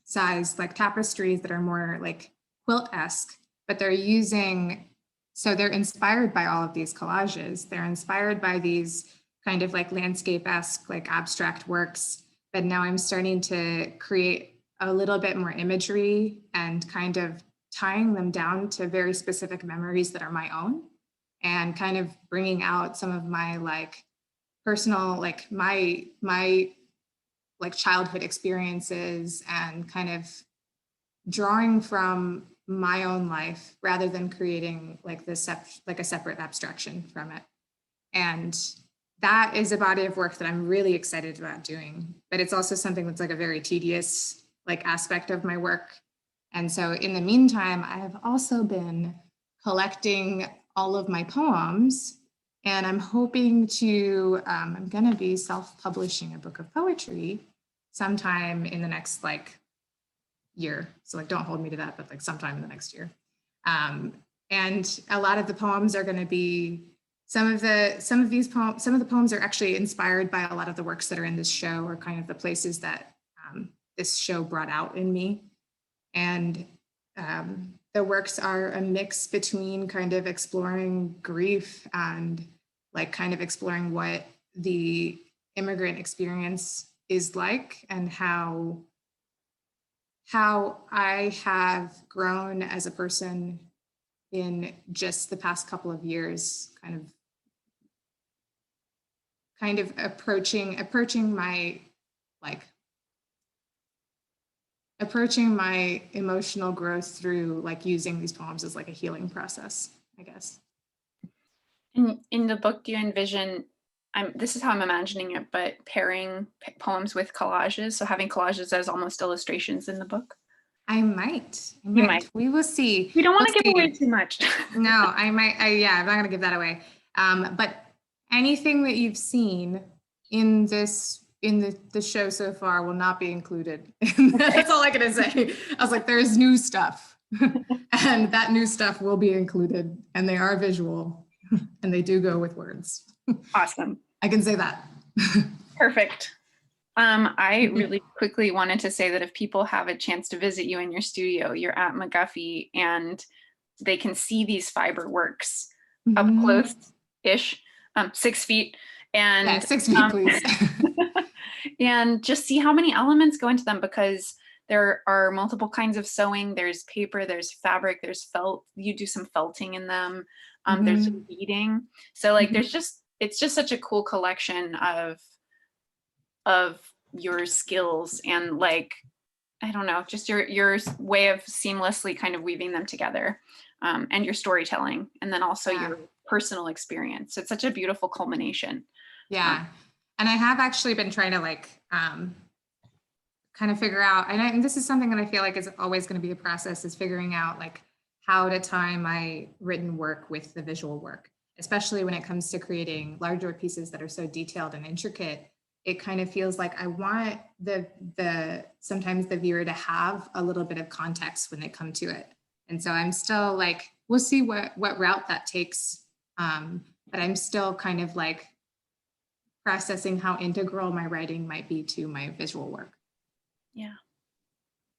size, like tapestries that are more like quilt-esque, but they're inspired by all of these collages. They're inspired by these kind of like landscape-esque, like abstract works. But now I'm starting to create a little bit more imagery and kind of tying them down to very specific memories that are my own, and kind of bringing out some of my like personal, like my like childhood experiences, and kind of drawing from my own life rather than creating like this like a separate abstraction from it. And that is a body of work that I'm really excited about doing, but it's also something that's like a very tedious like aspect of my work. And so in the meantime, I have also been collecting all of my poems, and I'm hoping to, I'm gonna be self-publishing a book of poetry sometime in the next like year. So like, don't hold me to that, but like sometime in the next year. And a lot of the poems are going to be some of the poems are actually inspired by a lot of the works that are in this show, or kind of the places that this show brought out in me. And the works are a mix between kind of exploring grief and like kind of exploring what the immigrant experience is like, and how how I have grown as a person in just the past couple of years, kind of approaching my emotional growth through like using these poems as like a healing process, I guess. In the book, do you envision, this is how I'm imagining it, but pairing poems with collages, so having collages as almost illustrations in the book? I might. You might. We will see. We don't want We'll to give see. away too much. No, I might. Yeah, I'm not going to give that away. But anything that you've seen in the show so far will not be included. That's all I can say. I was like, there's new stuff, and that new stuff will be included, and they are visual, and they do go with words. Awesome. I can say that. Perfect. I really quickly wanted to say that if people have a chance to visit you in your studio, you're at McGuffey, and they can see these fiber works up close-ish, 6 feet. And yeah, 6 feet, please. and just see how many elements go into them, because there are multiple kinds of sewing. There's paper, there's fabric, there's felt. You do some felting in them. There's beading. So like, it's just such a cool collection of your skills, and like, I don't know, just your way of seamlessly kind of weaving them together, and your storytelling, and then also your personal experience. It's such a beautiful culmination. Yeah. And I have actually been trying to like kind of figure out, and this is something that I feel like is always going to be a process, is figuring out like how to tie my written work with the visual work, especially when it comes to creating larger pieces that are so detailed and intricate. It kind of feels like I want sometimes the viewer to have a little bit of context when they come to it. And so I'm still like, we'll see what route that takes. But I'm still kind of like processing how integral my writing might be to my visual work. Yeah.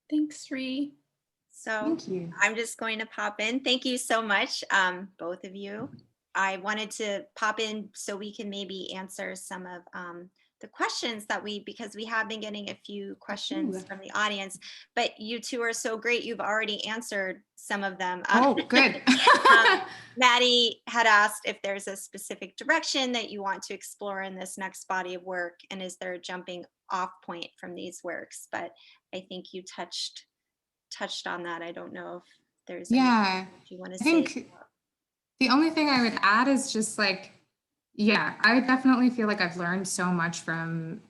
Thanks, Ree. So Thank you. I'm just going to pop in. Thank you so much, both of you. I wanted to pop in so we can maybe answer some of the questions that because we have been getting a few questions from the audience, but you two are so great. You've already answered some of them. Oh, good. Maddie had asked if there's a specific direction that you want to explore in this next body of work, and is there a jumping off point from these works? But I think you touched on that. I don't know if there's anything you want to say. I think the only thing I would add is just like, yeah, I definitely feel like I've learned so much from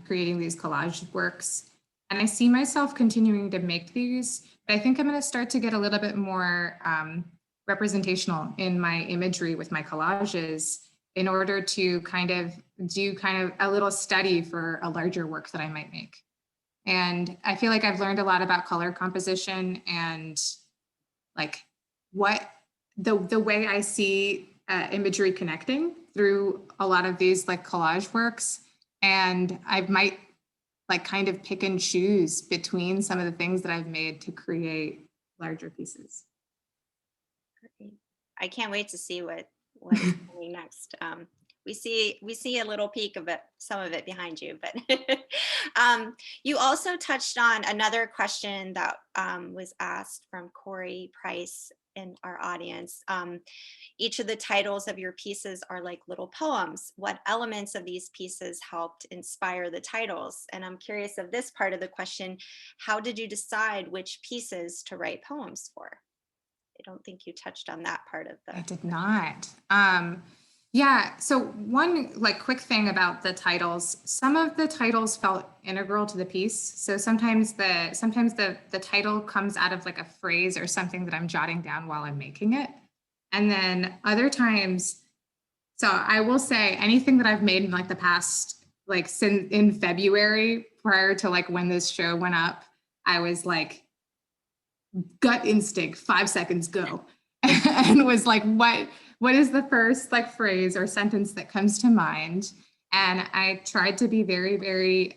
creating these collage works, and I see myself continuing to make these, but I think I'm going to start to get a little bit more representational in my imagery with my collages in order to kind of do a little study for a larger work that I might make. And I feel like I've learned a lot about color composition and like what the way I see imagery connecting through a lot of these like collage works. And I might like kind of pick and choose between some of the things that I've made to create larger pieces. Great. I can't wait to see what is coming next. We see a little peek of it, some of it behind you, but you also touched on another question that was asked from Corey Price in our audience. Each of the titles of your pieces are like little poems. What elements of these pieces helped inspire the titles? And I'm curious of this part of the question, how did you decide which pieces to write poems for? I don't think you touched on that part of the. I did not. Yeah, so one like quick thing about the titles, some of the titles felt integral to the piece. So sometimes the title comes out of like a phrase or something that I'm jotting down while I'm making it. And then other times, so I will say anything that I've made in like the past, like since in February, prior to like when this show went up, I was like, gut instinct, 5 seconds, go. And was like, what is the first like phrase or sentence that comes to mind? And I tried to be very, very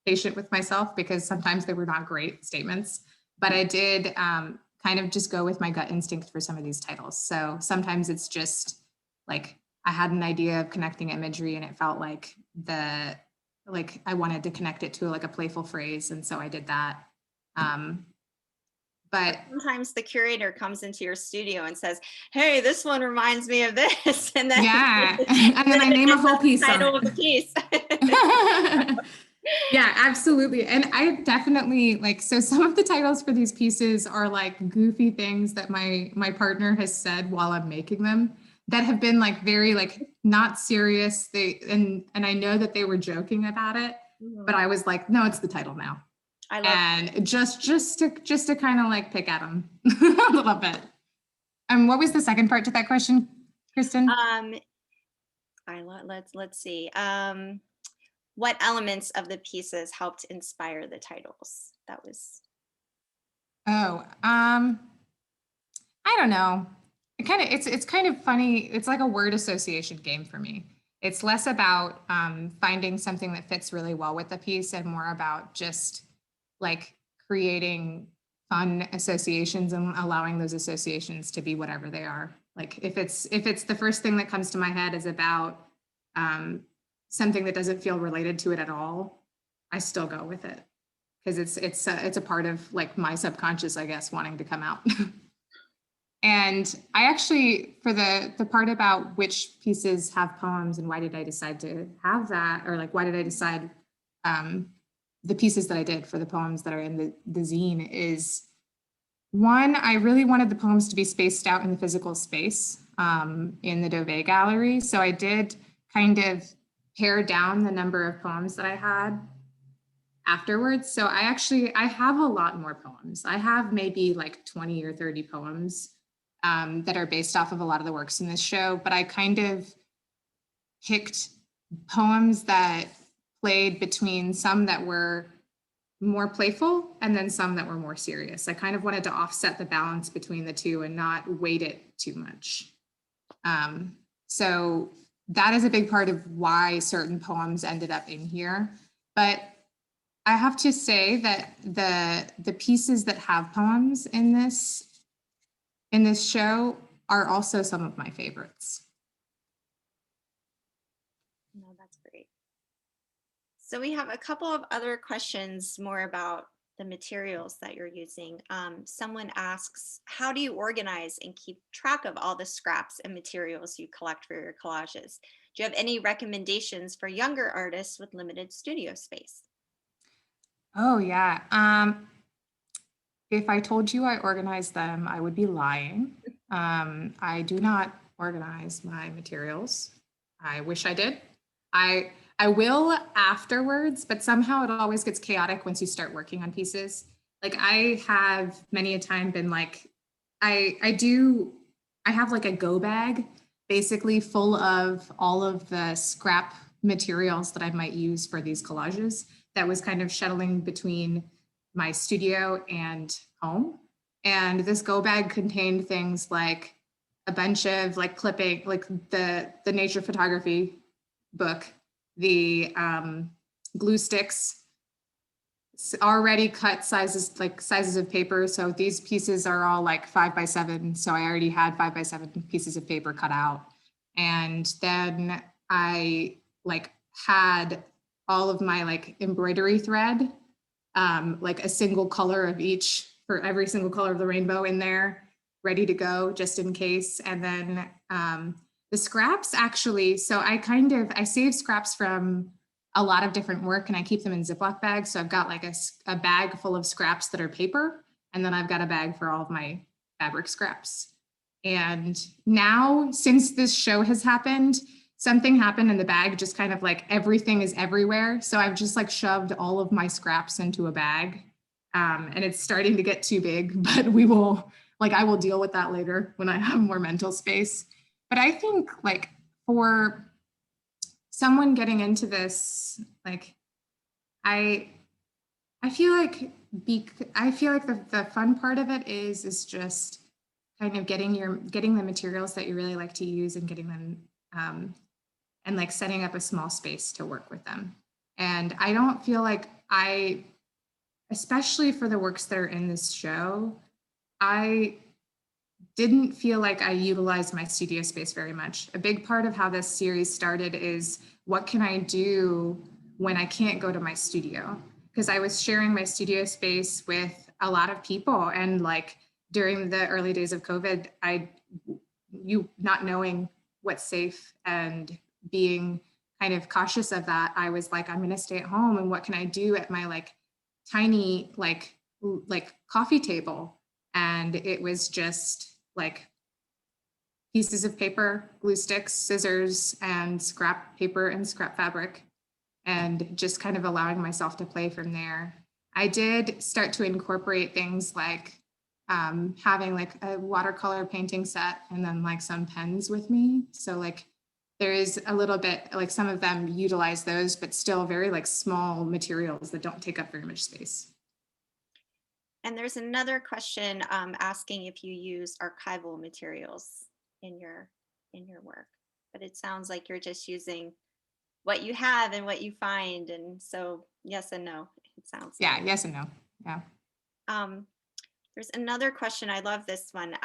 patient with myself because sometimes they were not great statements, but I did kind of just go with my gut instinct for some of these titles. So sometimes it's just like, I had an idea of connecting imagery and it felt like I wanted to connect it to like a playful phrase. And so I did that. But sometimes the curator comes into your studio and says, hey, this one reminds me of this. And then, yeah, and then I name a whole piece on title it. of the piece. Yeah, absolutely. And I definitely like, so some of the titles for these pieces are like goofy things that my partner has said while I'm making them that have been like very like not serious. And I know that they were joking about it, but I was like, no, it's the title now. I love And it. just to kind of like pick at them a little bit. What was the second part to that question, Kristen? Let's see. What elements of the pieces helped inspire the titles? That was. Oh, I don't know. It's kind of funny. It's like a word association game for me. It's less about finding something that fits really well with the piece and more about just like creating fun associations and allowing those associations to be whatever they are. Like if it's the first thing that comes to my head is about something that doesn't feel related to it at all, I still go with it because it's a part of like my subconscious, I guess, wanting to come out. And I actually, for the part about which pieces have poems and why did I decide to have that, or like why did I decide the pieces that I did for the poems that are in the zine is, one, I really wanted the poems to be spaced out in the physical space in the Dove Gallery. So I did kind of pare down the number of poems that I had afterwards. So I have a lot more poems. I have maybe like 20 or 30 poems that are based off of a lot of the works in this show, but I kind of picked poems that played between some that were more playful and then some that were more serious. I kind of wanted to offset the balance between the two and not weight it too much. So that is a big part of why certain poems ended up in here. But I have to say that the pieces that have poems in this show are also some of my favorites. No, that's great. So we have a couple of other questions more about the materials that you're using. Someone asks, how do you organize and keep track of all the scraps and materials you collect for your collages? Do you have any recommendations for younger artists with limited studio space? Oh, yeah. If I told you I organized them, I would be lying. I do not organize my materials. I wish I did. I will afterwards, but somehow it always gets chaotic once you start working on pieces. Like I have many a time been like, I have like a go bag basically full of all of the scrap materials that I might use for these collages that was kind of shuttling between my studio and home. And this go bag contained things like a bunch of like clipping, like the nature photography book, the glue sticks, already cut sizes, like sizes of paper. So these pieces are all like 5x7. So I already had 5x7 pieces of paper cut out. And then I like had all of my like embroidery thread, like a single color of each for every single color of the rainbow in there, ready to go just in case. And then the scraps actually, so I save scraps from a lot of different work and I keep them in Ziploc bags. So I've got like a bag full of scraps that are paper. And then I've got a bag for all of my fabric scraps. And now since this show has happened, something happened in the bag, just kind of like everything is everywhere. So I've just like shoved all of my scraps into a bag and it's starting to get too big, but I will deal with that later when I have more mental space. But I think like for someone getting into this, like I feel like the fun part of it is just kind of getting the materials that you really like to use and getting them and like setting up a small space to work with them. And I don't feel like especially for the works that are in this show, I didn't feel like I utilized my studio space very much. A big part of how this series started is what can I do when I can't go to my studio? Because I was sharing my studio space with a lot of people. And like during the early days of COVID, you not knowing what's safe and being kind of cautious of that, I was like, I'm going to stay at home, and what can I do at my like tiny like coffee table? And it was just like pieces of paper, glue sticks, scissors, and scrap paper and scrap fabric, and just kind of allowing myself to play from there. I did start to incorporate things like having like a watercolor painting set and then like some pens with me. So like there is a little bit, like some of them utilize those, but still very like small materials that don't take up very much space. And there's another question asking if you use archival materials in your work, but it sounds like you're just using what you have and what you find, and so yes and no, it sounds Yeah, like. yes and no. Yeah. There's another question. I love this one.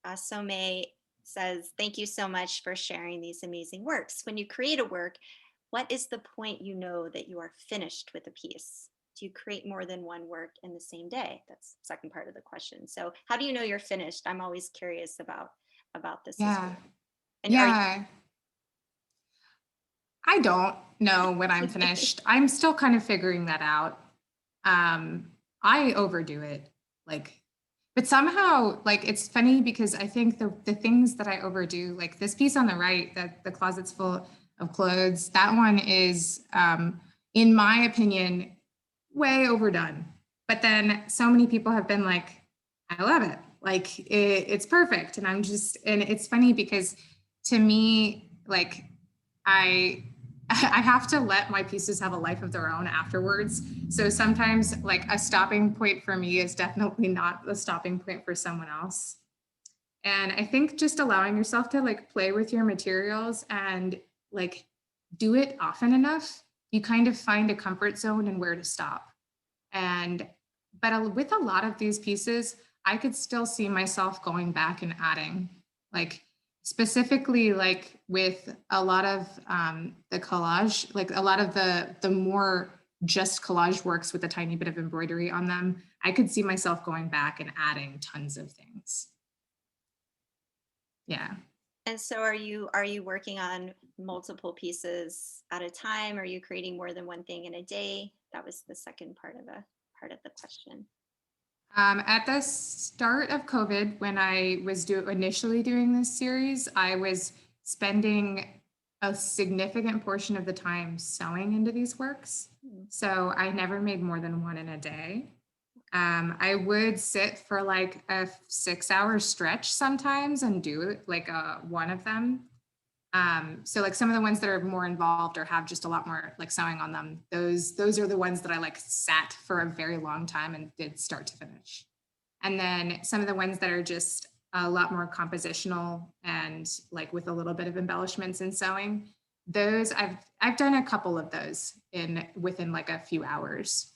Somay says, thank you so much for sharing these amazing works. When you create a work, what is the point you know that you are finished with a piece? Do you create more than one work in the same day? That's the second part of the question. So how do you know you're finished? I'm always curious about this as well. And Yeah. I don't know when I'm finished. I'm still kind of figuring that out. I overdo it, like, but somehow, like, it's funny because I think the things that I overdo, like this piece on the right, that the closet's full of clothes, that one is, in my opinion, way overdone. But then so many people have been like, I love it. Like it's perfect. And and it's funny because to me, like I have to let my pieces have a life of their own afterwards. So sometimes like a stopping point for me is definitely not the stopping point for someone else. And I think just allowing yourself to like play with your materials and like do it often enough, you kind of find a comfort zone and where to stop. But with a lot of these pieces, I could still see myself going back and adding, like specifically like with a lot of the collage, like a lot of the more just collage works with a tiny bit of embroidery on them, I could see myself going back and adding tons of things. Yeah. And so are you working on multiple pieces at a time? Are you creating more than one thing in a day? That was the second part of the question. At the start of COVID, when I was initially doing this series, I was spending a significant portion of the time sewing into these works. So I never made more than one in a day. I would sit for like a 6-hour stretch sometimes and do like one of them. So like some of the ones that are more involved or have just a lot more like sewing on them, those are the ones that I like sat for a very long time and did start to finish. And then some of the ones that are just a lot more compositional and like with a little bit of embellishments and sewing, those I've done a couple of those within like a few hours.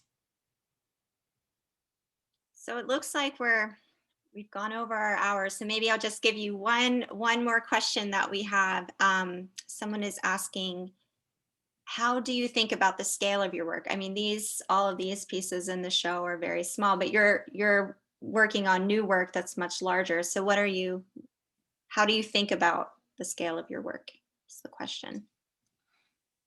So it looks like we've gone over our hour. So maybe I'll just give you one more question that we have. Someone is asking, how do you think about the scale of your work? I mean, all of these pieces in the show are very small, but you're working on new work that's much larger. So how do you think about the scale of your work? Is the question.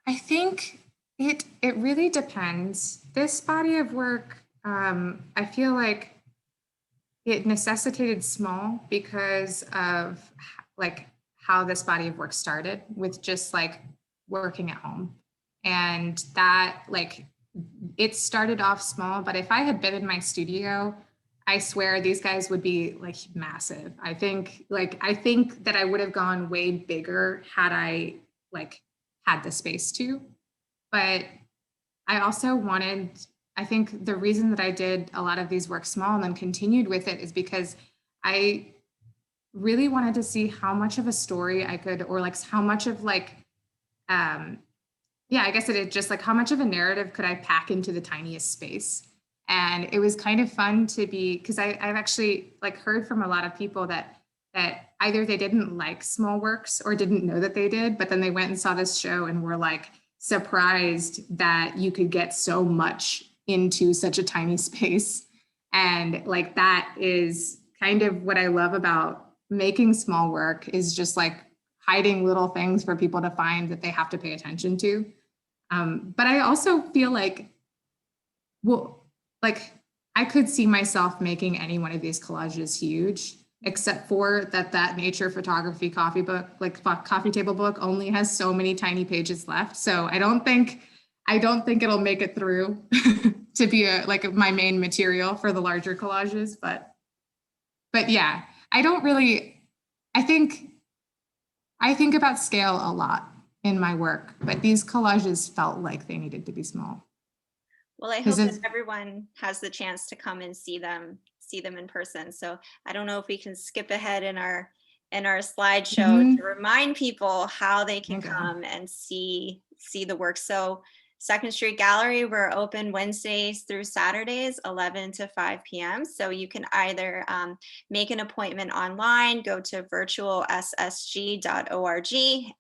I think it really depends. This body of work, I feel like it necessitated small because of like how this body of work started with just like working at home. And that like, it started off small, but if I had been in my studio, I swear these guys would be like massive. I think that I would have gone way bigger had I like had the space to, but I also I think the reason that I did a lot of these works small and then continued with it is because I really wanted to see how much of a story I could, or like how much of like, I guess it is just like how much of a narrative could I pack into the tiniest space. And it was kind of fun to be, because I've actually like heard from a lot of people that either they didn't like small works or didn't know that they did, but then they went and saw this show and were like surprised that you could get so much into such a tiny space. And like, that is kind of what I love about making small work, is just like hiding little things for people to find that they have to pay attention to. But I also feel like, well, like I could see myself making any one of these collages huge, except for that nature photography coffee book, like coffee table book, only has so many tiny pages left. So I don't think it'll make it through to be like my main material for the larger collages. But yeah, I think about scale a lot in my work, but these collages felt like they needed to be small. Well, I hope that everyone has the chance to come and see them in person. So I don't know if we can skip ahead in our slideshow to remind people how they can come and see the work. So Second Street Gallery, we're open Wednesdays through Saturdays, 11 to 5 p.m. So you can either make an appointment online, go to virtualssg.org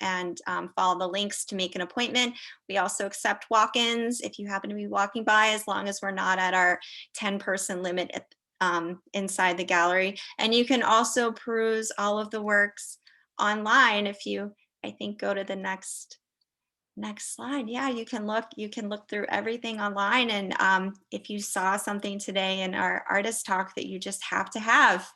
and follow the links to make an appointment. We also accept walk-ins if you happen to be walking by, as long as we're not at our 10-person limit inside the gallery. And you can also peruse all of the works online. If you, I think, go to the next slide. Yeah, you can look through everything online. And if you saw something today in our artist talk that you just have to have,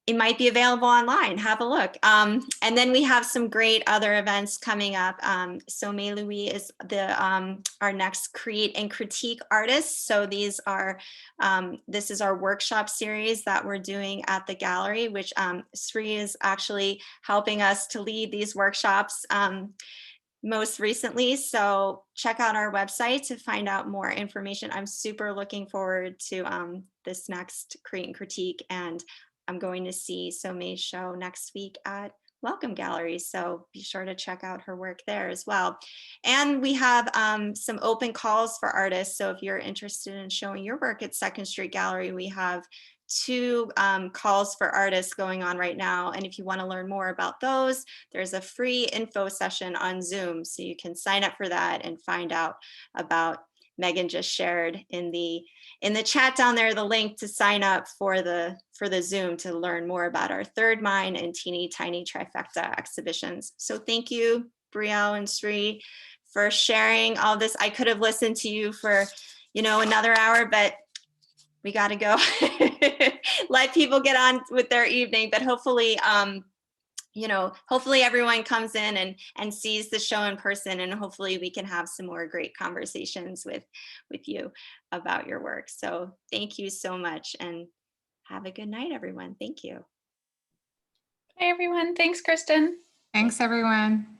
it might be available online. Have a look. And then we have some great other events coming up. So May Louis is our next create and critique artist. So these are this is our workshop series that we're doing at the gallery, which Sri is actually helping us to lead these workshops most recently. So check out our website to find out more information. I'm super looking forward to this next create and critique, and I'm going to see Somay's show next week at Welcome Gallery. So be sure to check out her work there as well. And we have some open calls for artists. So if you're interested in showing your work at Second Street Gallery, we have 2 calls for artists going on right now. And if you want to learn more about those, there's a free info session on Zoom. So you can sign up for that and find out about, Megan just shared in the chat down there, the link to sign up for the Zoom to learn more about our Third Mind and Teeny Tiny Trifecta exhibitions. So thank you, Brielle and Sri, for sharing all this. I could have listened to you for, another hour, but we got to go. Let people get on with their evening, but hopefully, hopefully everyone comes in and sees the show in person, and hopefully we can have some more great conversations with you about your work. So thank you so much, and have a good night, everyone. Thank you. Bye, everyone. Thanks, Kristen. Thanks, everyone.